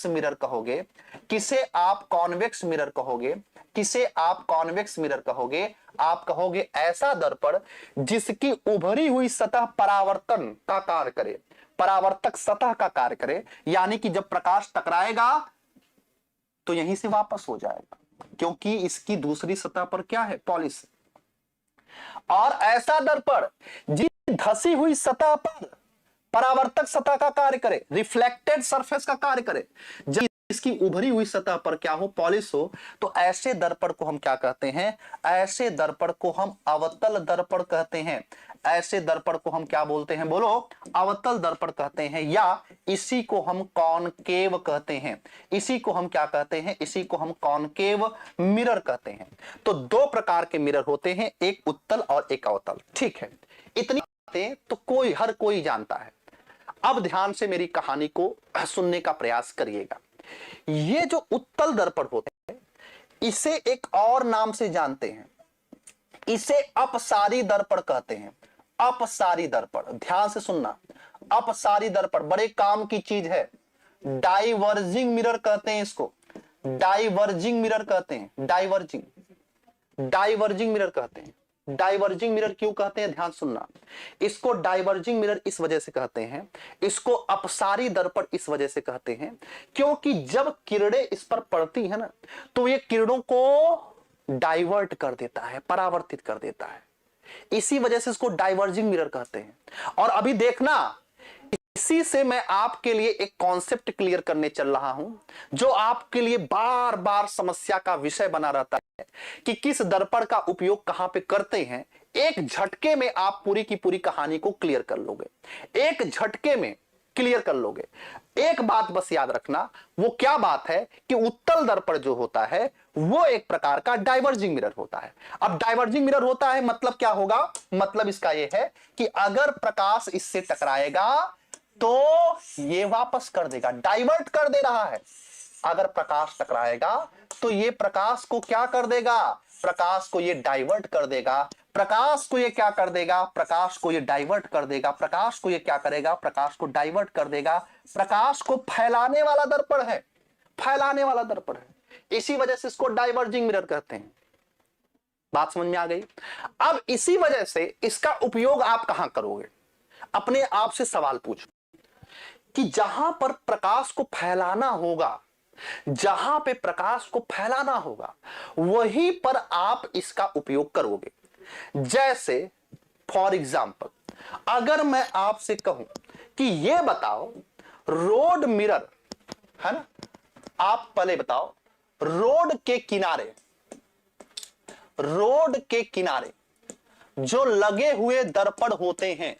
मिरर कहोगे, किसे आप कॉन्वेक्स मिरर कहोगे, किसे आप कॉन्वेक्स मिरर कहोगे। आप कहोगे ऐसा दर्पण जिसकी उभरी हुई सतह परावर्तन का कार्य करे, परावर्तक सतह का कार्य करे, यानी कि जब प्रकाश टकराएगा तो यहीं से वापस हो जाएगा, क्योंकि इसकी दूसरी सतह पर क्या है, पॉलिश। और ऐसा दर्पण जिस धसी हुई सतह पर परावर्तक सतह का कार्य करे, रिफ्लेक्टेड सरफेस का कार्य करे, जब इसकी उभरी हुई सतह पर क्या हो, पॉलिश हो, तो ऐसे दर्पण को हम क्या कहते हैं, ऐसे दर्पण को हम अवतल दर्पण कहते हैं। ऐसे दर्पण को हम क्या बोलते हैं, बोलो, अवतल दर्पण कहते हैं, या इसी को हम कॉनकेव कहते हैं। इसी को हम क्या कहते हैं, इसी को हम कॉनकेव मिरर कहते हैं। तो दो प्रकार के मिरर होते हैं, एक उत्तल और एक अवतल। ठीक है, इतनी बातें तो हर कोई जानता है। अब ध्यान से मेरी कहानी को सुनने का प्रयास करिएगा। ये जो उत्तल दर्पण होते हैं, इसे एक और नाम से जानते हैं, इसे अपसारी दर्पण कहते हैं। अपसारी दर्पण, ध्यान से सुनना, अपसारी दर्पण बड़े काम की चीज है। डाइवर्जिंग मिरर कहते हैं इसको, डाइवर्जिंग मिरर कहते हैं, डाइवर्जिंग मिरर कहते हैं। डाइवर्जिंग मिरर क्यों कहते हैं, ध्यान सुनना। इसको डाइवर्जिंग मिरर इस वजह से कहते हैं, इसको अपसारी दर्पण इस वजह से कहते हैं, क्योंकि जब किरणें इस पर पड़ती है ना, तो ये किरणों को डाइवर्ट कर देता है, परावर्तित कर देता है। इसी वजह से इसको डाइवर्जिंग मिरर कहते हैं। और अभी देखना, इसी से मैं आपके लिए एक कॉन्सेप्ट क्लियर करने चल रहा हूं, जो आपके लिए बार बार समस्या का विषय बना रहता है कि किस दर्पण का उपयोग कहां पे करते हैं। एक झटके में आप पूरी की पूरी कहानी को क्लियर कर लोगे, एक झटके में क्लियर कर लोगे। एक बात बस याद रखना, वो क्या बात है कि उत्तल दर्पण जो होता है वो एक प्रकार का डाइवर्जिंग मिरर होता है। अब डाइवर्जिंग मिरर होता है मतलब क्या होगा, मतलब इसका यह है कि अगर प्रकाश इससे टकराएगा तो ये वापस कर देगा, डाइवर्ट कर दे रहा है। अगर प्रकाश टकराएगा तो ये प्रकाश को क्या कर देगा, प्रकाश को ये डाइवर्ट कर देगा। प्रकाश को ये क्या कर देगा, प्रकाश को ये डाइवर्ट कर देगा। प्रकाश को ये क्या करेगा, प्रकाश को डाइवर्ट कर देगा। प्रकाश को फैलाने वाला दर्पण है, फैलाने वाला दर्पण है। इसी वजह से इसको डाइवर्जिंग मिरर कहते हैं। बात समझ में आ गई। अब इसी वजह से इसका उपयोग आप कहां करोगे, अपने आप से सवाल पूछो कि जहां पर प्रकाश को फैलाना होगा, जहां पे प्रकाश को फैलाना होगा, वहीं पर आप इसका उपयोग करोगे। जैसे फॉर एग्जाम्पल, अगर मैं आपसे कहूं कि ये बताओ रोड मिरर है ना, आप पहले बताओ रोड के किनारे, रोड के किनारे जो लगे हुए दर्पण होते हैं,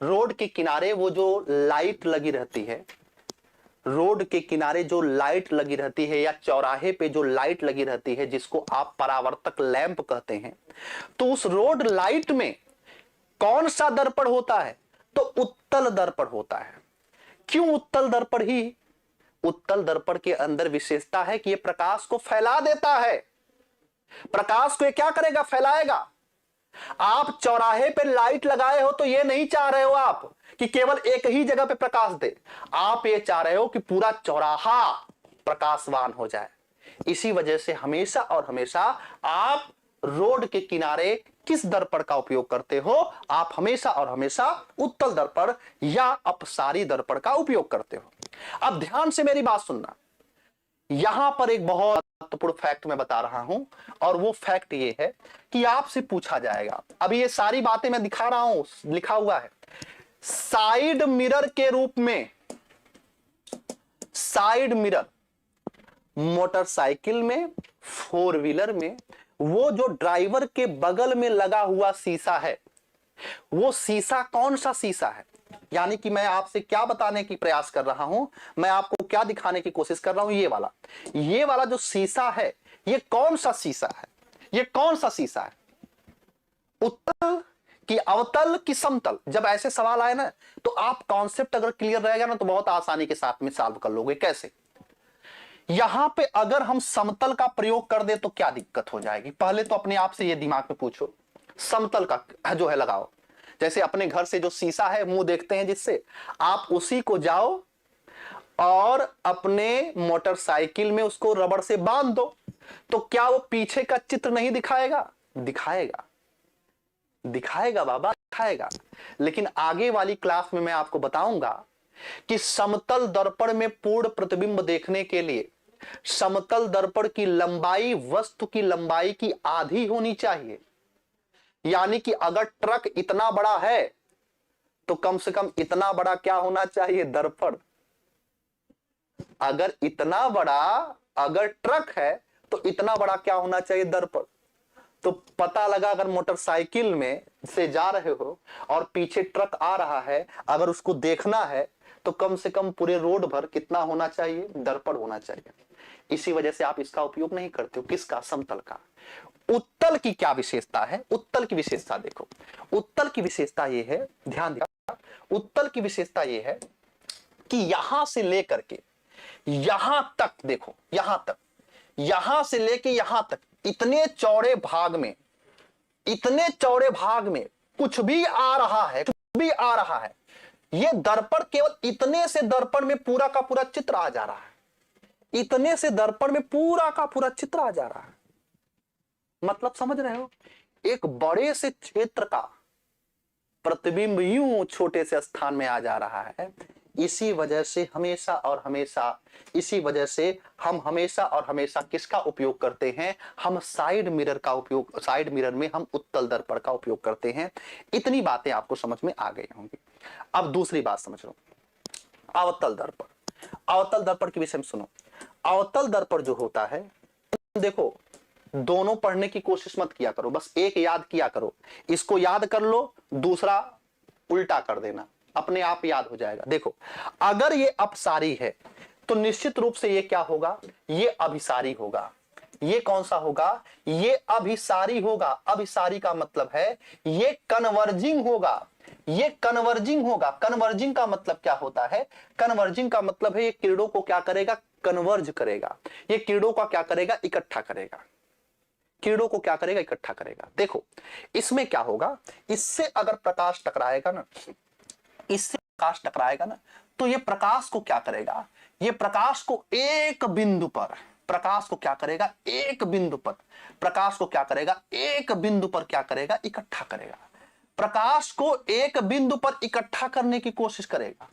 रोड के किनारे वो जो लाइट लगी रहती है, रोड के किनारे जो लाइट लगी रहती है, या चौराहे पे जो लाइट लगी रहती है, जिसको आप परावर्तक लैंप कहते हैं, तो उस रोड लाइट में कौन सा दर्पण होता है, तो उत्तल दर्पण होता है। क्यों उत्तल दर्पण ही, उत्तल दर्पण के अंदर विशेषता है कि यह प्रकाश को फैला देता है। प्रकाश को यह क्या करेगा, फैलाएगा। आप चौराहे पे लाइट लगाए हो तो ये नहीं चाह रहे हो आप कि केवल एक ही जगह पे प्रकाश दे, आप ये चाह रहे हो कि पूरा चौराहा प्रकाशवान हो जाए। इसी वजह से हमेशा और हमेशा आप रोड के किनारे किस दर्पण का उपयोग करते हो? आप हमेशा और हमेशा उत्तल दर्पण या अपसारी दर्पण का उपयोग करते हो। अब ध्यान से मेरी बात सुनना, यहां पर एक बहुत महत्वपूर्ण फैक्ट मैं बता रहा हूं, और वो फैक्ट ये है कि आपसे पूछा जाएगा, अभी ये सारी बातें मैं दिखा रहा हूं, लिखा हुआ है साइड मिरर के रूप में। साइड मिरर मोटरसाइकिल में, फोर व्हीलर में, वो जो ड्राइवर के बगल में लगा हुआ शीशा है, वो शीशा कौन सा शीशा है? यानी कि मैं आपसे क्या बताने की प्रयास कर रहा हूं, मैं आपको क्या दिखाने की कोशिश कर रहा हूं, ये वाला जो शीशा है, ये कौन सा शीशा है? ये कौन सा शीशा है? उत्तल कि अवतल कि समतल? जब ऐसे सवाल आए ना, तो आप कॉन्सेप्ट अगर क्लियर रहेगा ना, तो बहुत आसानी के साथ में सॉल्व कर लोगे। कैसे? यहां पे अगर हम समतल का प्रयोग कर दे तो क्या दिक्कत हो जाएगी? पहले तो अपने आप से ये दिमाग में पूछो, समतल का जो है लगाओ। जैसे अपने घर से जो शीशा है, मुंह देखते हैं जिससे, आप उसी को जाओ और अपने मोटरसाइकिल में उसको रबड़ से बांध दो, तो क्या वो पीछे का चित्र नहीं दिखाएगा? दिखाएगा, दिखाएगा बाबा, दिखाएगा। लेकिन आगे वाली क्लास में मैं आपको बताऊंगा कि समतल दर्पण में पूर्ण प्रतिबिंब देखने के लिए समतल दर्पण की लंबाई वस्तु की लंबाई की आधी होनी चाहिए। यानी कि अगर ट्रक इतना बड़ा है तो कम से कम इतना बड़ा क्या होना चाहिए? दर्पण। अगर इतना बड़ा अगर ट्रक है तो इतना बड़ा क्या होना चाहिए? दर्पण। तो पता लगा, अगर मोटरसाइकिल में से जा रहे हो और पीछे ट्रक आ रहा है, अगर उसको देखना है तो कम से कम पूरे रोड भर कितना होना चाहिए? दर्पण होना चाहिए। इसी वजह से आप इसका उपयोग नहीं करते हो। किसका? समतल का। उत्तल की क्या विशेषता है? उत्तल की विशेषता देखो, उत्तल की विशेषता यह है, ध्यान दिया, उत्तल की विशेषता यह है कि यहां से लेकर के यहां तक, देखो यहां तक, यहां से लेके यहां तक, इतने चौड़े भाग में, इतने चौड़े भाग में कुछ भी आ रहा है, कुछ भी आ रहा है, ये दर्पण केवल इतने से दर्पण में पूरा का पूरा चित्र आ जा रहा है। इतने से दर्पण में पूरा का पूरा चित्र आ जा रहा है। मतलब समझ रहे हो? एक बड़े से क्षेत्र का प्रतिबिंब यूं छोटे से स्थान में आ जा रहा है। इसी वजह से हमेशा और हमेशा, इसी वजह से हम हमेशा और हमेशा किसका उपयोग करते हैं? हम साइड मिरर का उपयोग, साइड मिरर में हम उत्तल दर्पण का उपयोग करते हैं। इतनी बातें आपको समझ में आ गई होंगी। अब दूसरी बात समझ लो, अवतल दर्पण। अवतल दर्पण के विषय में सुनो। अवतल दर्पण जो होता है, देखो दोनों पढ़ने की कोशिश मत किया करो, बस एक याद किया करो। इसको याद कर लो, दूसरा उल्टा कर देना, अपने आप याद हो जाएगा। देखो, अगर ये अपसारी है तो निश्चित रूप से ये क्या होगा? ये अभिसारी होगा। ये कौन सा होगा? ये अभिसारी होगा। अभिसारी का मतलब है ये कन्वर्जिंग होगा। ये कन्वर्जिंग होगा। कन्वर्जिंग का मतलब क्या होता है? कन्वर्जिंग का मतलब है ये किरणों को क्या करेगा? कन्वर्ज करेगा। ये किरणों का क्या करेगा? इकट्ठा करेगा। किरणों को क्या करेगा? इकट्ठा करेगा। देखो इसमें क्या होगा, इससे अगर प्रकाश टकराएगा ना, इससे प्रकाश टकराएगा ना, तो ये प्रकाश को क्या करेगा? ये प्रकाश को एक बिंदु पर, प्रकाश को क्या करेगा? एक बिंदु पर, प्रकाश को क्या करेगा? एक बिंदु पर क्या करेगा? इकट्ठा करेगा। प्रकाश को एक बिंदु पर इकट्ठा करने की कोशिश करेगा।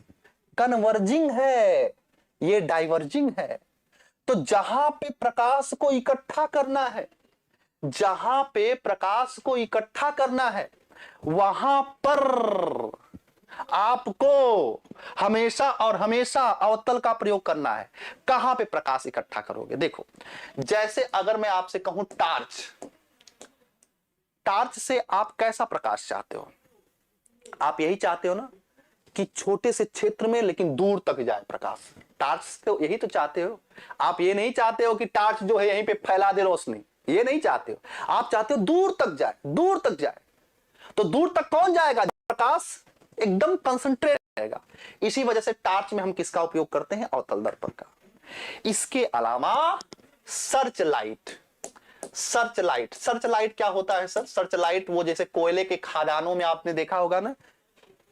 कन्वर्जिंग है, ये डाइवर्जिंग है। तो जहां पे प्रकाश को इकट्ठा करना है, जहां पे प्रकाश को इकट्ठा करना है, वहां पर आपको हमेशा और हमेशा अवतल का प्रयोग करना है। कहां पे प्रकाश इकट्ठा करोगे? देखो, जैसे अगर मैं आपसे कहूं टार्च, टार्च से आप कैसा प्रकाश चाहते हो? आप यही चाहते हो ना कि छोटे से क्षेत्र में लेकिन दूर तक जाए प्रकाश। टार्च तो यही तो चाहते हो। आप ये नहीं चाहते हो कि टार्च जो है यहीं पे फैला दे रोशनी, ये नहीं चाहते हो। आप चाहते हो दूर तक जाए, दूर तक जाए। तो दूर तक कौन जाएगा? प्रकाश एकदम कंसंट्रेट रहेगा। इसी वजह से टार्च में हम किसका उपयोग करते हैं? अवतल दर्पण का। इसके अलावा search light, search light, search light क्या होता है सर? सर्च लाइट वो जैसे कोयले के खदानों में आपने देखा होगा ना,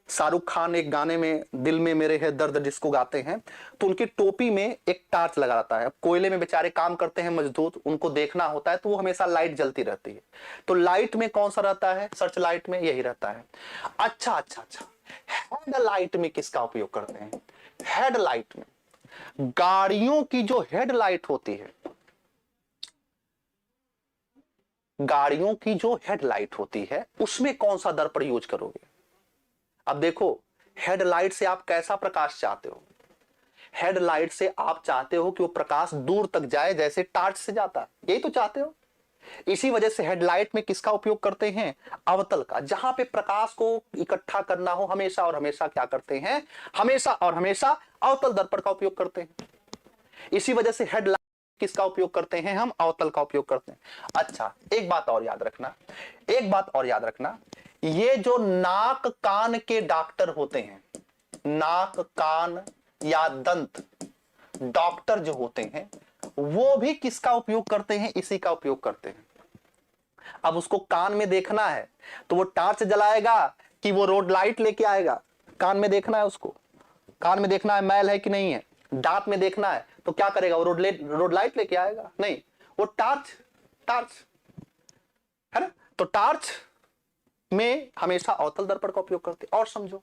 शाहरुख खान एक गाने में दिल में मेरे है दर्द जिसको गाते हैं, तो उनकी टोपी में एक टार्च लगा रहता है। कोयले में बेचारे काम करते हैं मजदूर, उनको देखना होता है तो वो हमेशा लाइट जलती रहती है। तो लाइट में कौन सा रहता है? सर्च लाइट में यही रहता है। अच्छा अच्छा अच्छा, हेडलाइट में किसका उपयोग करते हैं? हेडलाइट में, गाड़ियों की जो हेडलाइट होती है, गाड़ियों की जो हेडलाइट होती है उसमें कौन सा दर्पण यूज करोगे? अब देखो, हेडलाइट से आप कैसा प्रकाश चाहते हो? हेडलाइट से आप चाहते हो कि वो प्रकाश दूर तक जाए जैसे टार्च से जाता है, यही तो चाहते हो। इसी वजह से हेडलाइट में किसका उपयोग करते हैं? अवतल का। जहां पे प्रकाश को इकट्ठा करना हो हमेशा और हमेशा क्या करते हैं? हमेशा और हमेशा अवतल दर्पण का उपयोग करते हैं। इसी वजह से हेडलाइट किसका उपयोग करते हैं? हम अवतल का उपयोग करते हैं। अच्छा, एक बात और याद रखना, एक बात और याद रखना, ये जो नाक कान के डॉक्टर होते हैं, नाक कान या दंत डॉक्टर जो होते हैं, वो भी किसका उपयोग करते हैं? इसी का उपयोग करते हैं। अब उसको कान में देखना है तो वो टॉर्च जलाएगा कि वो रोड लाइट लेके आएगा? कान में देखना है उसको, कान में देखना है मैल है कि नहीं है, दांत में देखना है तो क्या करेगा? वो रोड लाइट लेके आएगा? नहीं, वो टार्च, टार्च है ना। तो टार्च में हमेशा अवतल दर्पण का उपयोग करते। और समझो,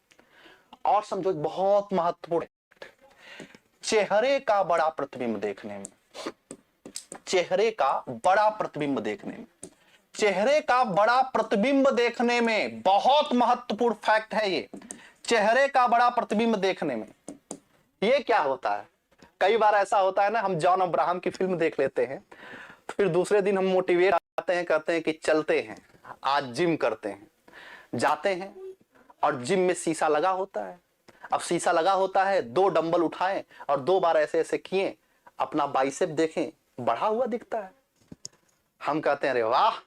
और समझो, एक बहुत महत्वपूर्ण, चेहरे का बड़ा प्रतिबिंब देखने में, चेहरे का बड़ा प्रतिबिंब देखने में, चेहरे का बड़ा प्रतिबिंब देखने में बहुत महत्वपूर्ण फैक्ट है ये। चेहरे का बड़ा प्रतिबिंब देखने में ये क्या होता है? कई बार ऐसा होता है ना, हम जॉन अब्राहम की फिल्म देख लेते हैं तो फिर दूसरे दिन हम मोटिवेट आते हैं, कहते हैं कि चलते हैं आज जिम करते हैं। जाते हैं और जिम में शीशा लगा होता है। अब शीशा लगा होता है, 2 डंबल उठाएं और 2 बार ऐसे ऐसे किए, अपना बाइसेप देखें, बढ़ा हुआ दिखता है। हम कहते हैं अरे वाह,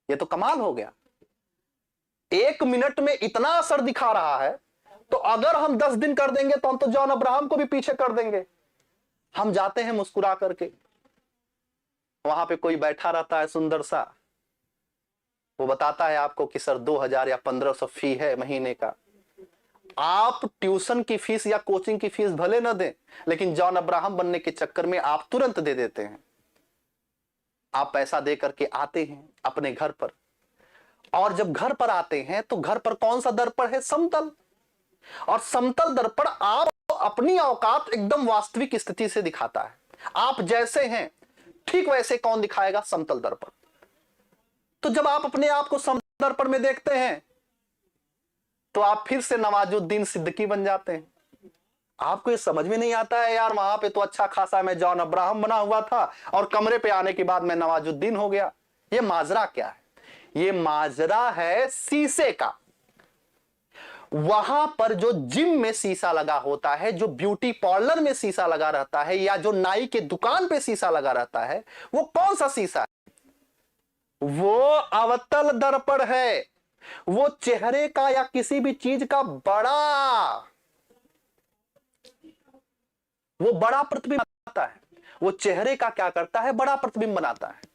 ये तो कमाल हो गया, 1 मिनट में इतना असर दिखा रहा है, तो अगर हम 10 दिन कर देंगे तो हम तो जॉन अब्राहम को भी पीछे कर देंगे। हम जाते हैं मुस्कुरा करके, वहां पे कोई बैठा रहता है सुंदर सा, वो बताता है आपको कि सर 2000 या 1500 फी है महीने का। आप ट्यूशन की फीस या कोचिंग की फीस भले न दें, लेकिन जॉन अब्राहम बनने के चक्कर में आप तुरंत दे देते हैं। आप पैसा दे करके आते हैं अपने घर पर, और जब घर पर आते हैं तो घर पर कौन सा दर्पण है? समतल। और समतल दर्पण आप अपनी औकात एकदम वास्तविक स्थिति से दिखाता है। आप जैसे हैं ठीक वैसे कौन दिखाएगा? समतल दर्पण। तो जब आप अपने आप को समतल दर्पण में देखते हैं तो आप फिर से नवाजुद्दीन सिद्दीकी बन जाते हैं। आपको ये समझ में नहीं आता है यार, वहां पे तो अच्छा खासा मैं जॉन अब्राहम बना हुआ था और कमरे पे आने के बाद मैं नवाजुद्दीन हो गया। ये माजरा क्या है? ये माजरा है शीशे का। वहां पर जो जिम में शीशा लगा होता है, जो ब्यूटी पार्लर में शीशा लगा रहता है, या जो नाई के दुकान पे शीशा लगा रहता है, वो कौन सा शीशा है? वो अवतल दर्पण है। वो चेहरे का या किसी भी चीज का वो बड़ा प्रतिबिंब बनाता है। वो चेहरे का क्या करता है? बड़ा प्रतिबिंब बनाता है।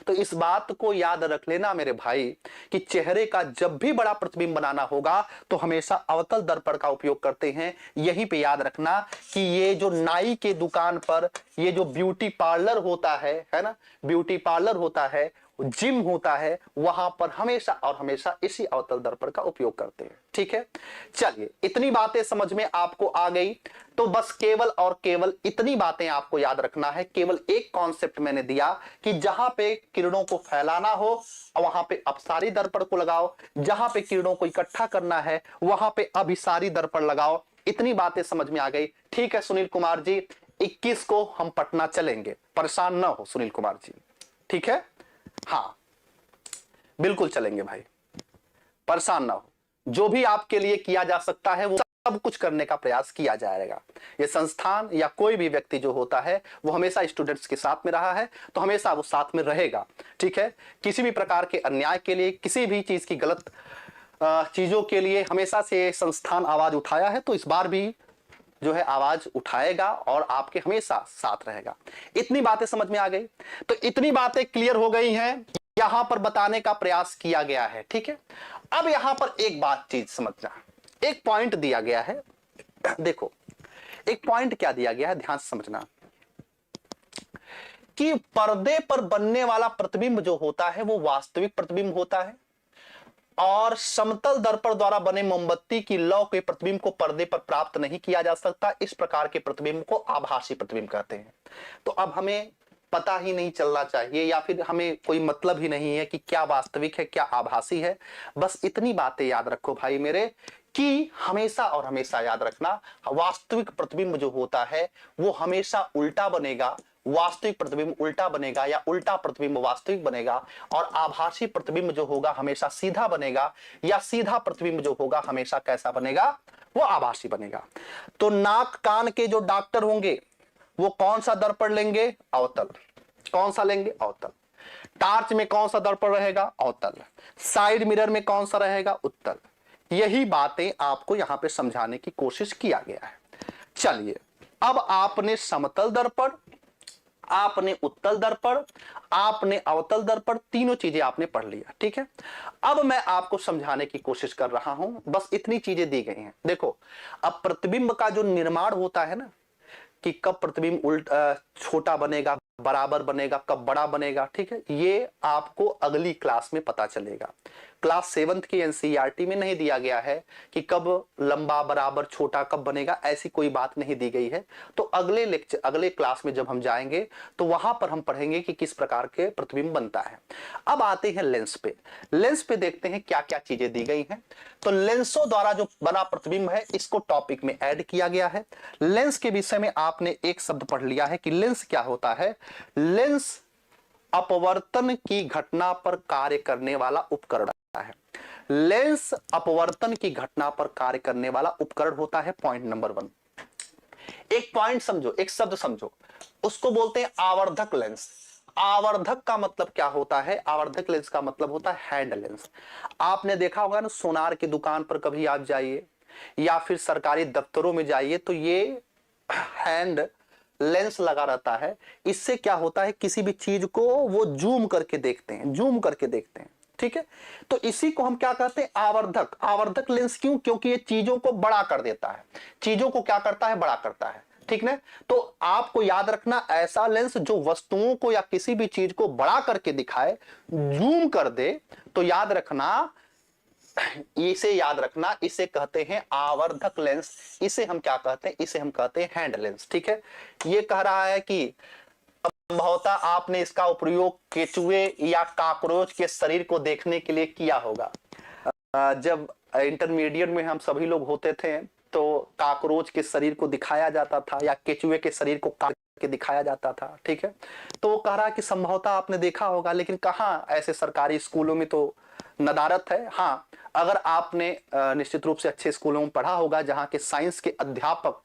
तो इस बात को याद रख लेना मेरे भाई कि चेहरे का जब भी बड़ा प्रतिबिंब बनाना होगा तो हमेशा अवतल दर्पण का उपयोग करते हैं। यहीं पे याद रखना कि ये जो नाई के दुकान पर, ये जो ब्यूटी पार्लर होता है ना, ब्यूटी पार्लर होता है, जिम होता है, वहां पर हमेशा और हमेशा इसी अवतल दर्पण का उपयोग करते हैं। ठीक है, चलिए इतनी बातें समझ में आपको आ गई तो बस केवल और केवल इतनी बातें आपको याद रखना है। केवल एक कॉन्सेप्ट मैंने दिया कि जहां पे किरणों को फैलाना हो वहां पे अपसारी दर्पण को लगाओ, जहां पे किरणों को इकट्ठा करना है वहां पे अभिसारी दर्पण लगाओ। इतनी बातें समझ में आ गई। ठीक है सुनील कुमार जी, 21 को हम पटना चलेंगे, परेशान ना हो सुनील कुमार जी। ठीक है, हाँ बिल्कुल चलेंगे भाई, परेशान ना हो। जो भी आपके लिए किया जा सकता है वो सब कुछ करने का प्रयास किया जाएगा। ये संस्थान या कोई भी व्यक्ति जो होता है वो हमेशा स्टूडेंट्स के साथ में रहा है तो हमेशा वो साथ में रहेगा। ठीक है, किसी भी प्रकार के अन्याय के लिए, किसी भी चीज की गलत चीजों के लिए हमेशा से संस्थान आवाज उठाया है, तो इस बार भी जो है आवाज उठाएगा और आपके हमेशा साथ रहेगा। इतनी बातें समझ में आ गई। तो इतनी बातें क्लियर हो गई हैं, यहां पर बताने का प्रयास किया गया है। ठीक है, अब यहां पर एक बात चीज समझना, एक पॉइंट दिया गया है, देखो एक पॉइंट क्या दिया गया है, ध्यान से समझना कि पर्दे पर बनने वाला प्रतिबिंब जो होता है वो वास्तविक प्रतिबिंब होता है, और समतल दर्पण द्वारा बने मोमबत्ती की लौ के प्रतिबिंब को पर्दे पर प्राप्त नहीं किया जा सकता। इस प्रकार के प्रतिबिंब को आभासी प्रतिबिंब कहते हैं। तो अब हमें पता ही नहीं चलना चाहिए, या फिर हमें कोई मतलब ही नहीं है कि क्या वास्तविक है क्या आभासी है। बस इतनी बातें याद रखो भाई मेरे, कि हमेशा और हमेशा याद रखना, वास्तविक प्रतिबिंब जो होता है वो हमेशा उल्टा बनेगा, वास्तविक प्रतिबिंब उल्टा बनेगा, या उल्टा प्रतिबिंब वास्तविक बनेगा, और आभासी प्रतिबिंब जो होगा हमेशा सीधा बनेगा, या सीधा प्रतिबिंब जो होगा हमेशा कैसा बनेगा, वो आभासी बनेगा। तो नाक कान के जो डॉक्टर होंगे वो कौन सा दर्पण लेंगे, अवतल। कौन सा लेंगे, अवतल। टार्च में कौन सा दर्पण रहेगा, अवतल। साइड मिरर में कौन सा रहेगा, उत्तल। यही बातें आपको यहां पे समझाने की कोशिश किया गया है। चलिए, अब आपने समतल दर्पण, आपने उत्तल दर्पण, आपने अवतल दर्पण, तीनों चीजें आपने पढ़ लिया, ठीक है। अब मैं आपको समझाने की कोशिश कर रहा हूं, बस इतनी चीजें दी गई हैं। देखो, अब प्रतिबिंब का जो निर्माण होता है ना, कि कब प्रतिबिंब छोटा बनेगा, बराबर बनेगा, कब बड़ा बनेगा, ठीक है, ये आपको अगली क्लास में पता चलेगा। क्लास 7th की एनसीईआरटी में नहीं दिया गया है कि कब लंबा बराबर छोटा कब बनेगा, ऐसी कोई बात नहीं दी गई है। तो अगले लेक्चर, अगले क्लास में जब हम जाएंगे तो वहां पर हम पढ़ेंगे कि किस प्रकार के प्रतिबिंब बनता है। अब आते हैं लेंस पे। लेंस पे देखते हैं क्या क्या चीजें दी गई हैं। तो लेंसों द्वारा जो बना प्रतिबिंब है इसको टॉपिक में ऐड किया गया है। लेंस के विषय में आपने एक शब्द पढ़ लिया है कि लेंस क्या होता है। लेंस अपवर्तन की घटना पर कार्य करने वाला उपकरण है। लेंस अपवर्तन की घटना पर कार्य करने वाला उपकरण होता है। Point number 1। एक पॉइंट समझो, एक शब्द समझो, उसको बोलते हैं आवर्धक लेंस। आवर्धक का मतलब क्या होता है, आवर्धक लेंस का मतलब होता है हैंड लेंस। आपने देखा होगा ना, सोनार की दुकान पर कभी आप जाइए या फिर सरकारी दफ्तरों में जाइए तो ये हैंड लेंस लगा रहता है। इससे क्या होता है, किसी भी चीज को वो जूम करके देखते हैं, जूम करके देखते हैं, ठीक है। तो इसी को हम क्या कहते हैं, आवर्धक। आवर्धक लेंस क्यों, क्योंकि ये चीजों को बड़ा कर देता है, चीजों को क्या करता है, बड़ा करता है, ठीक ना। तो आपको याद रखना, ऐसा लेंस जो वस्तुओं को या किसी भी चीज को बड़ा करके दिखाए, जूम कर दे, तो याद रखना, इसे याद रखना, इसे कहते हैं आवर्धक लेंस। इसे हम क्या कहते हैं, इसे हम कहते हैं हैंड लेंस, ठीक है। ये कह रहा है कि संभवतः आपने इसका उपयोग केचुए या काकरोच के शरीर को देखने के लिए किया होगा। जब इंटरमीडिएट में हम सभी लोग होते थे तो काकरोच के शरीर को दिखाया जाता था या केचुए के शरीर को काट के दिखाया जाता था, ठीक है। तो वो कह रहा है कि संभवतः आपने देखा होगा, लेकिन कहाँ, ऐसे सरकारी स्कूलों में तो नदारत है। हाँ, अगर आपने निश्चित रूप से अच्छे स्कूलों में पढ़ा होगा जहां के साइंस के अध्यापक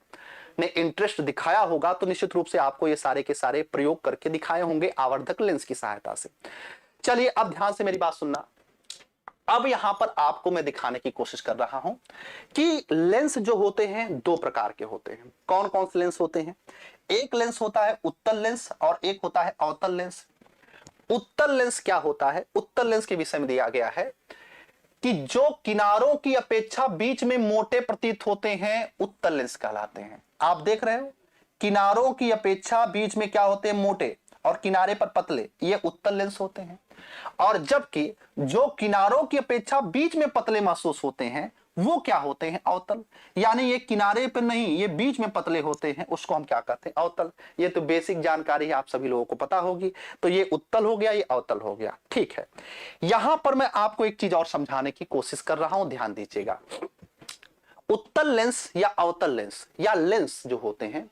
ने इंटरेस्ट दिखाया होगा, तो निश्चित रूप से आपको ये सारे के सारे प्रयोग करके दिखाए होंगे आवर्धक लेंस की सहायता से। चलिए, अब ध्यान से मेरी बात सुनना। अब यहां पर आपको मैं दिखाने की कोशिश कर रहा हूं कि लेंस जो होते हैं दो प्रकार के होते हैं। कौन कौन से लेंस होते हैं, एक लेंस होता है उत्तल लेंस और एक होता है अवतल लेंस। उत्तल लेंस क्या होता है, उत्तल लेंस के विषय में दिया गया है कि जो किनारों की अपेक्षा बीच में मोटे प्रतीत होते हैं, उत्तल लेंस कहलाते हैं। आप देख रहे हो, किनारों की अपेक्षा बीच में क्या होते हैं, मोटे, और किनारे पर पतले, ये उत्तल लेंस होते हैं। और जबकि जो किनारों की अपेक्षा बीच में पतले महसूस होते हैं वो क्या होते हैं, अवतल। यानी ये किनारे पर नहीं, ये बीच में पतले होते हैं, उसको हम क्या कहते हैं, अवतल। ये तो बेसिक जानकारी है, आप सभी लोगों को पता होगी। तो ये उत्तल हो गया, ये अवतल हो गया, ठीक है। यहां पर मैं आपको एक चीज और समझाने की कोशिश कर रहा हूं, ध्यान दीजिएगा। उत्तल लेंस या अवतल लेंस या लेंस जो होते हैं,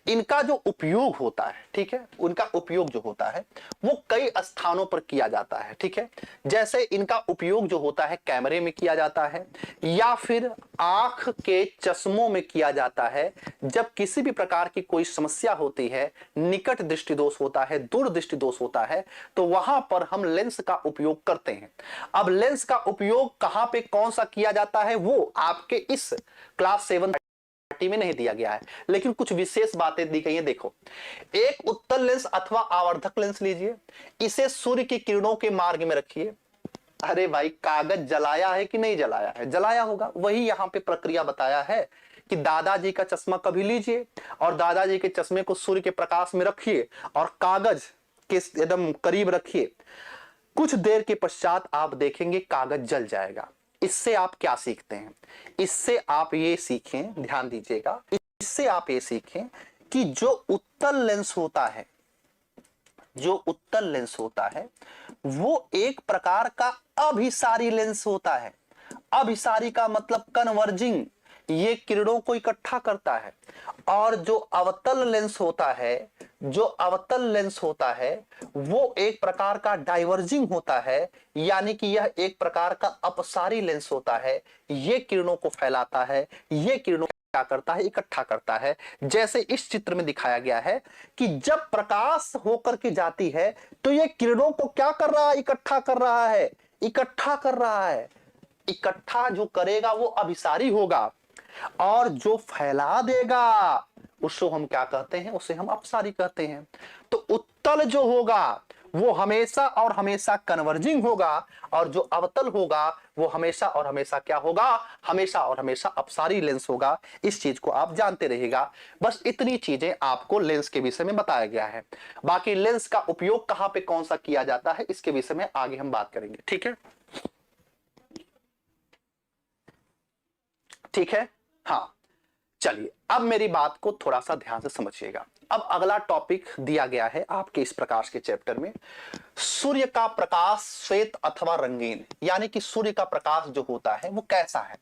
इनका जो उपयोग होता है, ठीक है, उनका उपयोग जो होता है वो कई स्थानों पर किया जाता है, ठीक है। जैसे इनका उपयोग जो होता है कैमरे में किया जाता है, या फिर आंख के चश्मों में किया जाता है। जब किसी भी प्रकार की कोई समस्या होती है, निकट दृष्टि दोष होता है, दूर दृष्टि दोष होता है, तो वहां पर हम लेंस का उपयोग करते हैं। अब लेंस का उपयोग कहां पे कौन सा किया जाता है वो आपके इस क्लास 7 में नहीं दिया गया है, लेकिन कुछ विशेष बातें दी गई हैं। देखो, एक उत्तल लेंस अथवा आवर्धक लेंस लीजिए, इसे सूर्य की किरणों के मार्ग में रखिए, अरे भाई, कागज जलाया है कि नहीं जलाया है? जलाया होगा। वही यहाँ पे प्रक्रिया बताया है कि दादाजी का चश्मा कभी लीजिए और दादाजी के चश्मे को सूर्य के प्रकाश में रखिए और कागज के एकदम करीब रखिए। कुछ देर के पश्चात आप देखेंगे कागज जल जाएगा। इससे आप क्या सीखते हैं? इससे आप ये सीखें, ध्यान दीजिएगा, इससे आप ये सीखें कि जो उत्तल लेंस होता है, जो उत्तल लेंस होता है वो एक प्रकार का अभिसारी लेंस होता है। अभिसारी का मतलब कन्वर्जिंग, ये किरणों को इकट्ठा करता है। और जो अवतल लेंस होता है, जो अवतल लेंस होता है वो एक प्रकार का डाइवर्जिंग होता है, यानी कि यह एक प्रकार का अपसारी लेंस होता है। ये किरणों को फैलाता है, ये किरणों क्या करता है? इकट्ठा करता है। जैसे इस चित्र में दिखाया गया है कि जब प्रकाश होकर के जाती है तो ये किरणों को क्या कर रहा है? इकट्ठा कर रहा है, इकट्ठा कर रहा है। इकट्ठा जो करेगा वो अभिसारी होगा और जो फैला देगा उसको हम क्या कहते हैं? उसे हम अपसारी कहते हैं। तो उत्तल जो होगा वो हमेशा और हमेशा कन्वर्जिंग होगा और जो अवतल होगा वो हमेशा और हमेशा क्या होगा? हमेशा और हमेशा अपसारी लेंस होगा। इस चीज को आप जानते रहिएगा। बस इतनी चीजें आपको लेंस के विषय में बताया गया है। बाकी लेंस का उपयोग कहां पे कौन सा किया जाता है इसके विषय में आगे हम बात करेंगे। ठीक है, ठीक है। हाँ, चलिए अब मेरी बात को थोड़ा सा ध्यान से समझिएगा। अब अगला टॉपिक दिया गया है आपके इस प्रकाश के चैप्टर में, सूर्य का प्रकाश श्वेत अथवा रंगीन, यानी कि सूर्य का प्रकाश जो होता है वो कैसा है?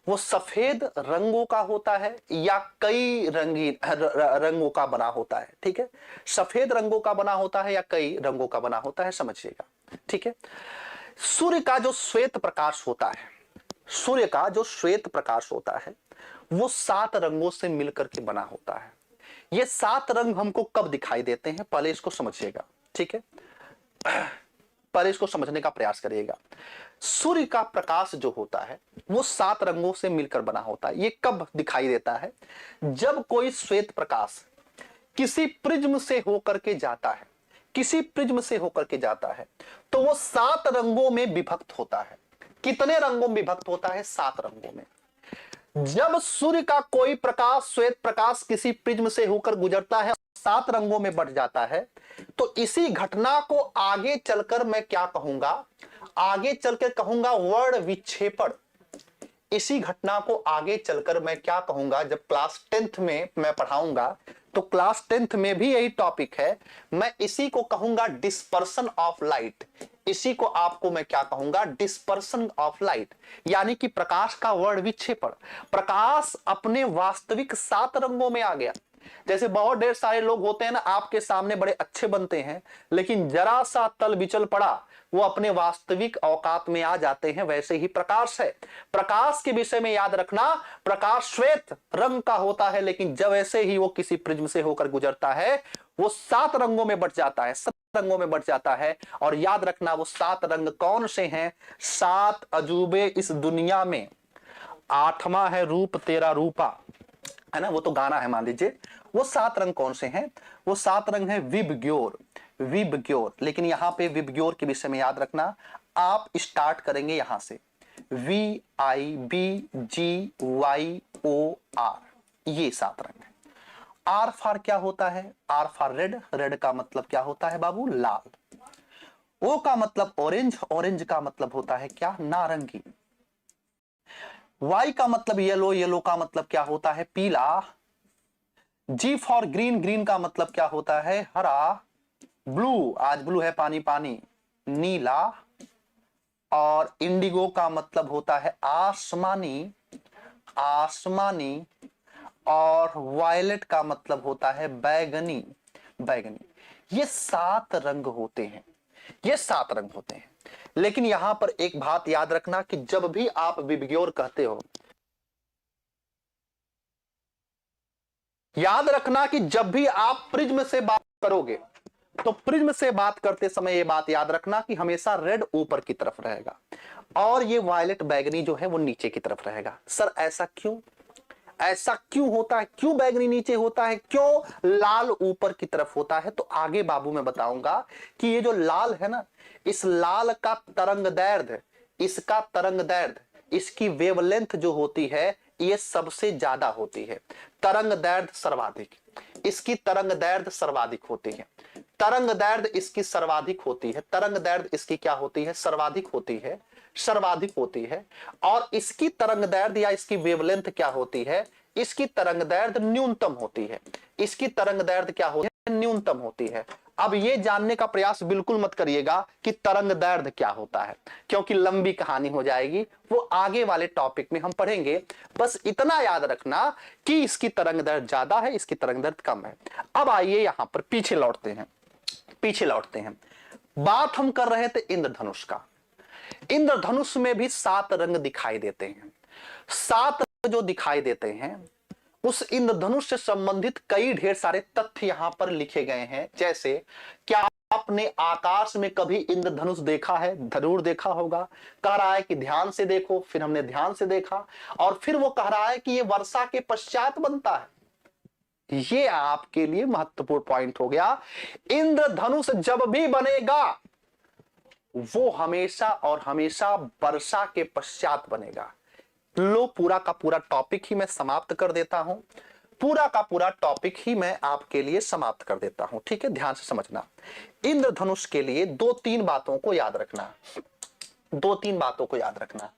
वो सफेद रंगों का होता है या कई रंगीन रंगों का बना होता है? ठीक है, सफेद रंगों का बना होता है या कई रंगों का बना होता है, समझिएगा। ठीक है, सूर्य का जो श्वेत प्रकाश होता है, सूर्य का जो श्वेत प्रकाश होता है वो 7 रंगों से मिलकर के बना होता है। ये 7 रंग हमको कब दिखाई देते हैं पहले इसको समझिएगा। ठीक है, पहले इसको समझने का प्रयास करिएगा। सूर्य का प्रकाश जो होता है वो 7 रंगों से मिलकर बना होता है। ये कब दिखाई देता है? जब कोई श्वेत प्रकाश किसी प्रिज्म से होकर के जाता है, किसी प्रिज्म से होकर के जाता है तो वो 7 रंगों में विभक्त होता है। कितने रंगों में विभक्त होता है? 7 रंगों में। जब सूर्य का कोई प्रकाश, श्वेत प्रकाश किसी प्रिज्म से होकर गुजरता है, 7 रंगों में बढ़ जाता है, तो इसी घटना को आगे चलकर मैं क्या कहूंगा? आगे चलकर कहूंगा वर्ण विक्षेपण। इसी घटना को आगे चलकर मैं क्या कहूंगा? जब क्लास 10th में मैं पढ़ाऊंगा तो क्लास 10th में भी यही टॉपिक है, मैं इसी को कहूंगा डिस्पर्सन ऑफ लाइट। इसी को आपको मैं क्या कहूंगा? डिस्पर्सन ऑफ लाइट, यानी कि प्रकाश का वर्ण विक्षेपण। प्रकाश अपने वास्तविक 7 रंगों में आ गया। जैसे बहुत ढेर सारे लोग होते हैं ना, आपके सामने बड़े अच्छे बनते हैं लेकिन जरा सा तल बिचल पड़ा वो अपने वास्तविक औकात में आ जाते हैं, वैसे ही प्रकाश है। प्रकाश के विषय में याद रखना, प्रकाश श्वेत रंग का होता है लेकिन जब ऐसे ही वो किसी प्रिज्म से होकर गुजरता है वो 7 रंगों में बढ़ जाता है, 7 रंगों में बढ़ जाता है। और याद रखना वो 7 रंग कौन से हैं? 7 अजूबे इस दुनिया में। 8वां है रूप तेरा रूपा, है ना, वो तो गाना है मान लीजिए। वो 7 रंग कौन से हैं? वो 7 रंग है विबग्योर, विबग्योर। लेकिन यहां पे विबग्योर के विषय में याद रखना, आप स्टार्ट करेंगे यहां से, VIBGYOR, ये 7 रंग है। आर फॉर क्या होता है? आर फॉर रेड, रेड का मतलब क्या होता है बाबू? लाल। ओ का मतलब ऑरेंज, ऑरेंज का मतलब होता है क्या? नारंगी। वाई का मतलब येलो, येलो का मतलब क्या होता है? पीला। जी फॉर ग्रीन, ग्रीन का मतलब क्या होता है? हरा। ब्लू, आज ब्लू है पानी पानी, नीला। और इंडिगो का मतलब होता है आसमानी, आसमानी। और वायलेट का मतलब होता है बैगनी, बैगनी। ये 7 रंग होते हैं, ये 7 रंग होते हैं। लेकिन यहां पर एक बात याद रखना कि जब भी आप विबग्योर कहते हो, याद रखना कि जब भी आप प्रिज्म से बात करोगे तो प्रिज्म से बात करते समय ये बात याद रखना कि हमेशा रेड ऊपर की तरफ रहेगा और ये वायलेट बैगनी जो है वो नीचे की तरफ रहेगा। सर ऐसा क्यों? ऐसा क्यों होता है, क्यों बैगनी नीचे होता है, क्यों लाल ऊपर की तरफ होता है? तो आगे बाबू मैं बताऊंगा कि ये जो लाल है ना, इस लाल का तरंग दैर्ध्य, इसका तरंग दैर्ध्य, इसकी वेवलेंथ जो होती है ये सबसे ज्यादा होती है। तरंग दैर्ध्य सर्वाधिक, इसकी तरंग दैर्ध्य सर्वाधिक होती है। तरंग दैर्ध्य इसकी सर्वाधिक होती है, तरंग दैर्ध्य इसकी क्या होती है, सर्वाधिक होती है, सर्वाधिक होती है। और इसकी तरंग दैर्ध्य या इसकी वेवलेंथ क्या होती है, इसकी तरंग दैर्ध्य न्यूनतम होती है। इसकी तरंग दैर्ध्य क्या होती है, न्यूनतम होती है। अब ये जानने का प्रयास बिल्कुल मत करिएगा कि तरंग दैर्ध्य क्या होता है, क्योंकि लंबी कहानी हो जाएगी, वो आगे वाले टॉपिक में हम पढ़ेंगे। बस इतना याद रखना कि इसकी तरंग दैर्ध्य ज्यादा है, इसकी तरंग दैर्ध्य कम है। अब आइए यहां पर पीछे लौटते हैं, पीछे लौटते हैं। बात हम कर रहे थे इंद्रधनुष का। इंद्रधनुष में भी 7 रंग दिखाई देते हैं। 7 रंग जो दिखाई देते हैं, उस इंद्रधनुष से संबंधित कई ढेर सारे तथ्य यहां पर लिखे गए हैं। जैसे क्या आपने आकाश में कभी इंद्रधनुष देखा है? जरूर देखा होगा। कह रहा है कि ध्यान से देखो, फिर हमने ध्यान से देखा, और फिर वो कह रहा है कि ये वर्षा के पश्चात बनता है। ये आपके लिए महत्वपूर्ण पॉइंट हो गया। इंद्रधनुष जब भी बनेगा वो हमेशा और हमेशा वर्षा के पश्चात बनेगा। लो, पूरा का पूरा टॉपिक ही मैं समाप्त कर देता हूं, पूरा का पूरा टॉपिक ही मैं आपके लिए समाप्त कर देता हूं। ठीक है, ध्यान से समझना। इंद्रधनुष के लिए 2-3 बातों को याद रखना, 2-3 बातों को याद रखना।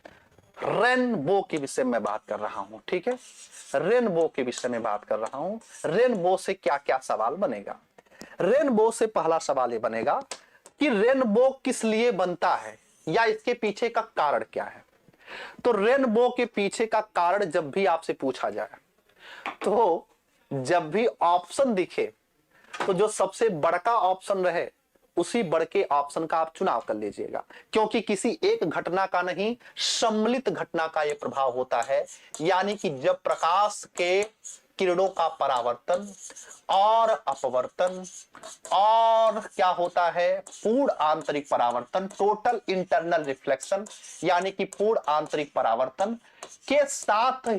रेनबो के विषय में बात कर रहा हूं, ठीक है, रेनबो के विषय में बात कर रहा हूं। रेनबो से क्या क्या सवाल बनेगा? रेनबो से पहला सवाल ये बनेगा कि रेनबो किस लिए बनता है, या इसके पीछे का कारण क्या है। तो रेनबो के पीछे का कारण जब भी आपसे पूछा जाए, तो जब भी ऑप्शन दिखे, तो जो सबसे बड़का ऑप्शन रहे उसी बड़के ऑप्शन का आप चुनाव कर लीजिएगा, क्योंकि किसी एक घटना का नहीं, सम्मिलित घटना का यह प्रभाव होता है। यानी कि जब प्रकाश के किरणों का परावर्तन और अपवर्तन और क्या होता है, पूर्ण आंतरिक परावर्तन, टोटल इंटरनल रिफ्लेक्शन, यानी कि पूर्ण आंतरिक परावर्तन के साथ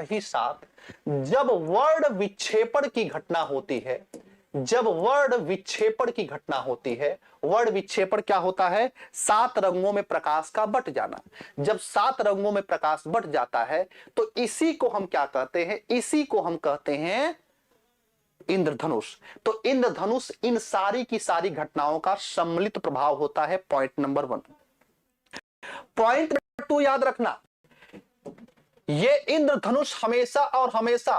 ही साथ जब वर्ण विक्षेपण की घटना होती है, जब वर्ण विक्षेपण की घटना होती है, वर्ण विक्षेपण क्या होता है, 7 रंगों में प्रकाश का बट जाना। जब 7 रंगों में प्रकाश बट जाता है तो इसी को हम क्या कहते हैं, इसी को हम कहते हैं इंद्रधनुष। तो इंद्रधनुष इन सारी की सारी घटनाओं का सम्मिलित प्रभाव होता है। Point number 1। पॉइंट नंबर 2 याद रखना, ये इंद्रधनुष हमेशा और हमेशा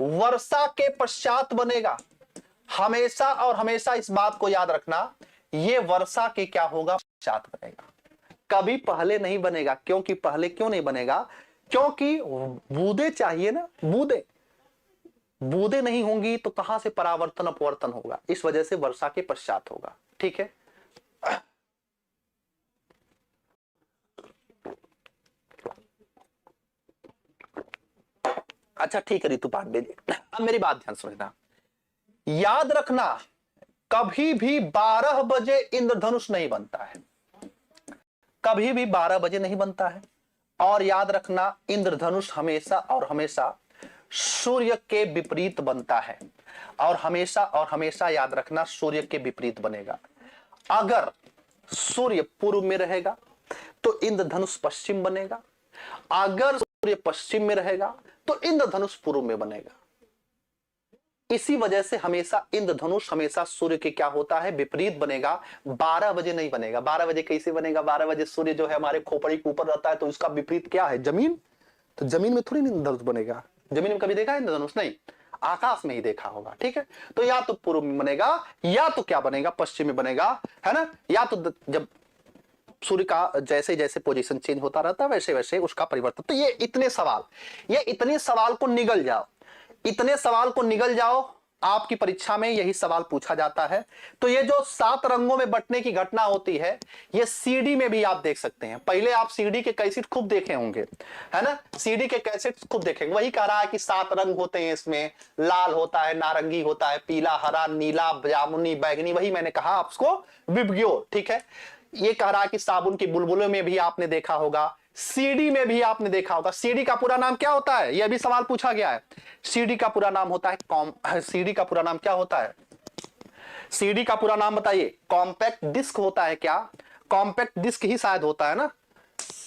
वर्षा के पश्चात बनेगा। हमेशा और हमेशा इस बात को याद रखना, ये वर्षा के क्या होगा, पश्चात बनेगा, कभी पहले नहीं बनेगा। क्योंकि पहले क्यों नहीं बनेगा, क्योंकि बूंदे चाहिए ना, बूंदे नहीं होंगी तो कहां से परावर्तन अपवर्तन होगा, इस वजह से वर्षा के पश्चात होगा। ठीक है, अच्छा ठीक है रितु पांडे जी, अब मेरी बात ध्यान समझना। याद रखना, कभी भी 12 बजे इंद्रधनुष नहीं बनता है, कभी भी 12 बजे नहीं बनता है। और याद रखना, इंद्रधनुष हमेशा और हमेशा सूर्य के विपरीत बनता है, और हमेशा याद रखना सूर्य के विपरीत बनेगा। अगर सूर्य पूर्व में रहेगा तो इंद्रधनुष पश्चिम बनेगा, अगर सूर्य पश्चिम में रहेगा तो इंद्रधनुष पूर्व में बनेगा। इसी वजह से हमेशा इंद्रधनुष हमेशा सूर्य के क्या होता है, विपरीत बनेगा। 12 बजे नहीं बनेगा। 12 बजे कैसे बनेगा, 12 बजे सूर्य जो है हमारे खोपड़ी के ऊपर रहता है, तो इसका विपरीत क्या है, जमीन। तो जमीन में थोड़ी इंद्रधनुष बनेगा, जमीन में कभी देखा है इंद्रधनुष, नहीं, आकाश में ही देखा होगा। ठीक है, तो या तो पूर्व में बनेगा या तो क्या बनेगा, पश्चिम में बनेगा, है ना। या तो जब सूर्य का जैसे जैसे पोजीशन चेंज होता रहता है वैसे वैसे उसका परिवर्तन। तो ये इतने सवाल को निगल जाओ, इतने सवाल को निगल जाओ, आपकी परीक्षा में यही सवाल पूछा जाता है। तो ये जो 7 रंगों में बंटने की घटना होती है, ये सीडी में भी आप देख सकते हैं। पहले आप सीडी के कैसेट खूब देखे होंगे, है ना, सीडी के कैसेट खूब देखेंगे। वही कह रहा है कि 7 रंग होते हैं इसमें, लाल होता है, नारंगी होता है, पीला, हरा, नीला, जामुनी, बैगनी, वही मैंने कहा आपको विबग्यो। ठीक है, ये कह रहा है कि साबुन की बुलबुलों में भी आपने देखा होगा सीडी में भी आपने देखा होगा, सीडी का पूरा नाम क्या होता है, यह भी सवाल पूछा गया है। सीडी का पूरा नाम होता है सीडी का पूरा नाम क्या होता है, सीडी का पूरा नाम बताइए। कॉम्पैक्ट डिस्क होता है क्या, कॉम्पैक्ट डिस्क ही शायद होता है ना,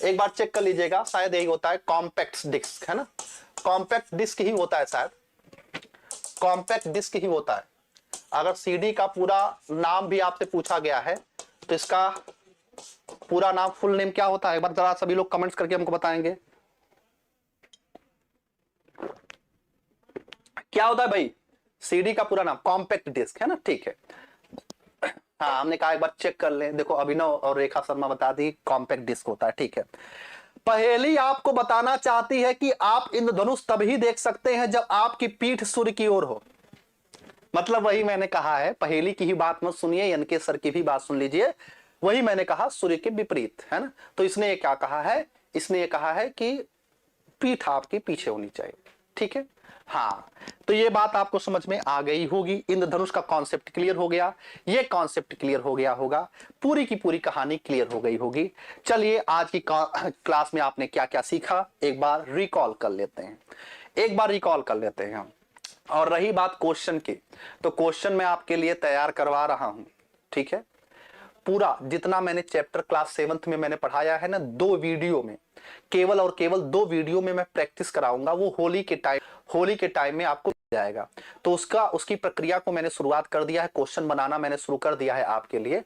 एक बार चेक कर लीजिएगा, शायद यही होता है, कॉम्पैक्ट डिस्क है ना, कॉम्पैक्ट डिस्क ही होता है शायद, कॉम्पैक्ट डिस्क ही होता है। अगर सीडी का पूरा नाम भी आपसे पूछा गया है तो इसका पूरा नाम, फुल नेम क्या होता है, एक बार जरा सभी लोग कमेंट्स करके हमको बताएंगे क्या होता है भाई। सीडी का पूरा नाम कॉम्पैक्ट डिस्क है ना, ठीक है। हाँ, हमने कहा एक बार चेक कर लें। देखो अभिनव और रेखा शर्मा बता दी कॉम्पैक्ट डिस्क होता है, ठीक है। पहेली आपको बताना चाहती है कि आप इंद्रधनुष तभी देख सकते हैं जब आपकी पीठ सूर्य की ओर हो। मतलब वही मैंने कहा है, पहेली की ही बात मत सुनिए, यनके सर की भी बात सुन लीजिए। वही मैंने कहा सूर्य के विपरीत, है ना। तो इसने ये क्या कहा है, इसने ये कहा है कि पीठ आपकी पीछे होनी चाहिए, ठीक है। हाँ, तो ये बात आपको समझ में आ गई होगी। इंद्रधनुष का कॉन्सेप्ट क्लियर हो गया, ये कॉन्सेप्ट क्लियर हो गया होगा, पूरी की पूरी कहानी क्लियर हो गई होगी। चलिए आज की क्लास में आपने क्या क्या सीखा एक बार रिकॉल कर लेते हैं, एक बार रिकॉल कर लेते हैं हम। और रही बात क्वेश्चन की, तो क्वेश्चन मैं आपके लिए तैयार करवा रहा हूं, ठीक है। पूरा जितना मैंने चैप्टर क्लास 7th में मैंने पढ़ाया है ना, 2 वीडियो में, केवल और केवल 2 वीडियो में मैं प्रैक्टिस कराऊंगा। वो होली के टाइम में आपको मिल जाएगा। तो उसकी प्रक्रिया को मैंने शुरुआत कर दिया है, क्वेश्चन बनाना मैंने शुरू कर दिया है आपके लिए।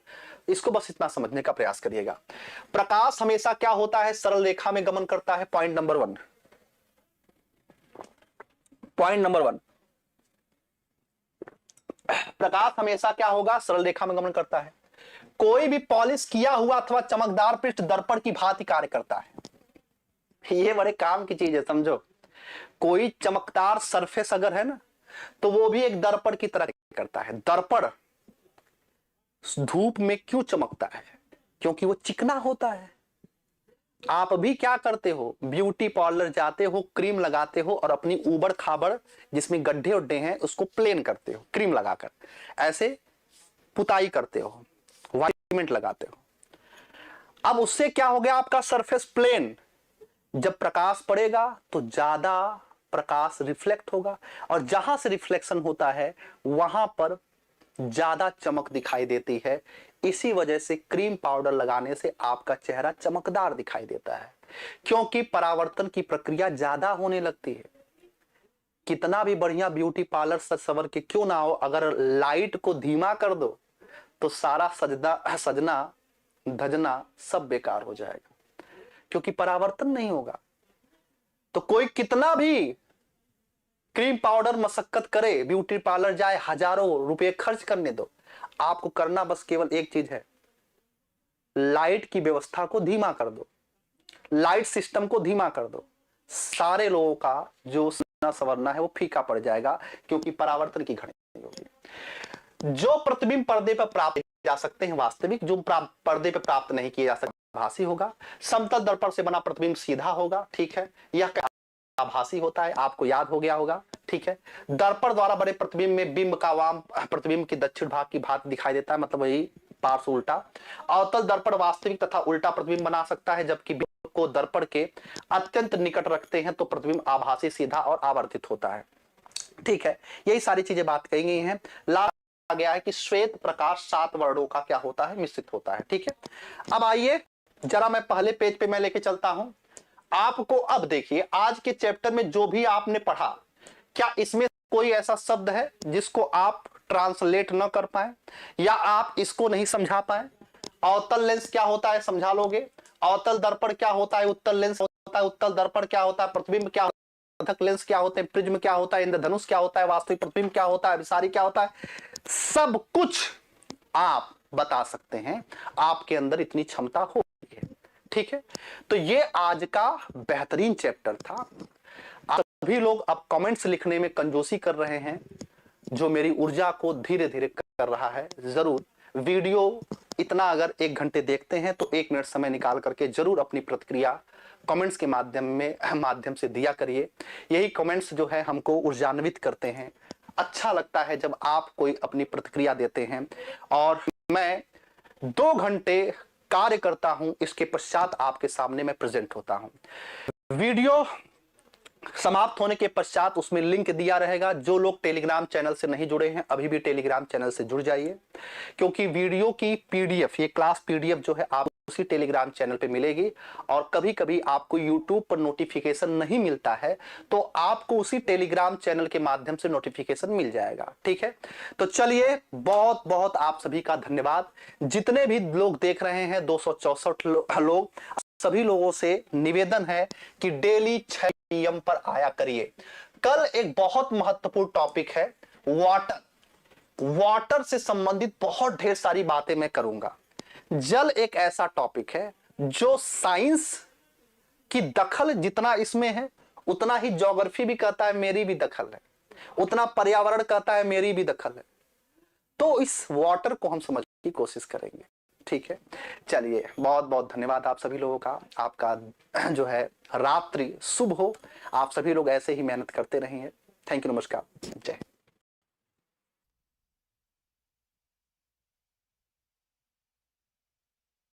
इसको बस इतना समझने का प्रयास करिएगा। प्रकाश हमेशा क्या होता है, सरल रेखा में गमन करता है। पॉइंट नंबर 1, पॉइंट नंबर 1, प्रकाश हमेशा क्या होगा, सरल रेखा में गमन करता है। कोई भी पॉलिश किया हुआ अथवा चमकदार पृष्ठ दर्पण की भांति कार्य करता है। ये बड़े काम की चीज है, समझो। कोई चमकदार सरफेस अगर है ना, तो वो भी एक दर्पण की तरह करता है। दर्पण धूप में क्यों चमकता है, क्योंकि वो चिकना होता है। आप भी क्या करते हो, ब्यूटी पार्लर जाते हो, क्रीम लगाते हो और अपनी ऊबड़ खाबड़ जिसमें गड्ढे उड्ढे हैं उसको प्लेन करते हो, क्रीम लगाकर ऐसे पुताई करते हो, व्हाइट सीमेंट लगाते हो। अब उससे क्या हो गया, आपका सरफेस प्लेन। जब प्रकाश पड़ेगा तो ज्यादा प्रकाश रिफ्लेक्ट होगा, और जहां से रिफ्लेक्शन होता है वहां पर ज्यादा चमक दिखाई देती है। इसी वजह से क्रीम पाउडर लगाने से आपका चेहरा चमकदार दिखाई देता है, क्योंकि परावर्तन की प्रक्रिया ज्यादा होने लगती है। कितना भी बढ़िया ब्यूटी पार्लर सज सवर के क्यों ना हो, अगर लाइट को धीमा कर दो तो सारा सजना धजना सब बेकार हो जाएगा, क्योंकि परावर्तन नहीं होगा। तो कोई कितना भी क्रीम पाउडर मशक्कत करे, ब्यूटी पार्लर जाए, हजारों रुपए खर्च करने दो, आपको करना बस केवल एक चीज है, लाइट की व्यवस्था को धीमा कर दो, लाइट सिस्टम को धीमा कर दो। सारे लोगों का जो सवरना है वो फीका पड़ जाएगा, क्योंकि परावर्तन की घड़ी नहीं होगी। जो प्रतिबिंब पर्दे पर प्राप्त जा सकते हैं वास्तविक, जो पर्दे पर प्राप्त नहीं किए जा सकते आभासी होगा। समतल दर्पण से बना प्रतिबिंब सीधा होगा, ठीक है, यह आभासी होता है, आपको याद हो गया होगा, ठीक है। दर्पण द्वारा बने प्रतिबिंब में बिंब का वाम प्रतिबिंब की दक्षिण भाग की भांति दिखाई देता है, मतलब वही पार्श्व उल्टा। अवतल दर्पण वास्तविक तथा उल्टा प्रतिबिंब बना सकता है, जबकि बिंब को दर्पण के अत्यंत निकट रखते हैं तो प्रतिबिंब आभासी, सीधा और आवर्धित होता है, ठीक है। यही सारी चीजें बात कही गई हैं। लास्ट गया है कि श्वेत प्रकाश 7 वर्णों का क्या होता है, मिश्रित होता है, ठीक है। अब आइए जरा मैं पहले पेज पे मैं लेके चलता हूं आपको। अब देखिए आज के चैप्टर में जो भी आपने पढ़ा, क्या इसमें कोई ऐसा शब्द है जिसको आप ट्रांसलेट न कर पाए या आप इसको नहीं समझा पाए? अवतल लेंस क्या होता है समझा लोगे, अवतल दर्पण क्या होता है, उत्तल लेंस होता है, उत्तल दर्पण क्या होता है, प्रतिबिंब क्या होता है, पृथक लेंस क्या होते हैं, प्रिज्म क्या होता है, इंद्रधनुष क्या होता है, वास्तविक प्रतिबिंब क्या होता है, अभिसारी क्या होता है, सब कुछ आप बता सकते हैं। आपके अंदर इतनी क्षमता हो, ठीक है। तो ये आज का बेहतरीन चैप्टर था। सभी लोग अब कमेंट्स लिखने में कंजूसी कर रहे हैं, जो मेरी ऊर्जा को धीरे धीरे कर रहा है। जरूर वीडियो इतना अगर 1 घंटे देखते हैं तो 1 मिनट समय निकाल करके जरूर अपनी प्रतिक्रिया कमेंट्स के माध्यम से दिया करिए। यही कमेंट्स जो है हमको ऊर्जान्वित करते हैं। अच्छा लगता है जब आप कोई अपनी प्रतिक्रिया देते हैं। और मैं 2 घंटे कार्य करता हूं, इसके पश्चात आपके सामने मैं प्रेजेंट होता हूं। वीडियो समाप्त होने के पश्चात उसमें लिंक दिया रहेगा। जो लोग टेलीग्राम चैनल से नहीं जुड़े हैं अभी भी टेलीग्राम चैनल से जुड़ जाइए, क्योंकि वीडियो की पीडीएफ, ये क्लास पीडीएफ जो है आप उसी टेलीग्राम चैनल पे मिलेगी। और कभी कभी आपको यूट्यूब पर नोटिफिकेशन नहीं मिलता है तो आपको उसी टेलीग्राम चैनल के माध्यम से नोटिफिकेशन मिल जाएगा। ठीक है, तो चलिए, बहुत बहुत आप सभी का धन्यवाद। जितने भी लोग देख रहे हैं 264 लोग, सभी लोगों से निवेदन है कि डेली 6 PM पर आया करिए। कल एक बहुत महत्वपूर्ण टॉपिक है वाटर। वाटर से संबंधित बहुत ढेर सारी बातें मैं करूंगा। जल एक ऐसा टॉपिक है जो साइंस की दखल जितना इसमें है उतना ही ज्योग्राफी भी कहता है मेरी भी दखल है, उतना पर्यावरण कहता है मेरी भी दखल है। तो इस वाटर को हम समझने की कोशिश करेंगे। ठीक है, चलिए, बहुत बहुत धन्यवाद आप सभी लोगों का। आपका जो है रात्रि शुभ हो। आप सभी लोग ऐसे ही मेहनत करते रहिए। थैंक यू, नमस्कार, जय।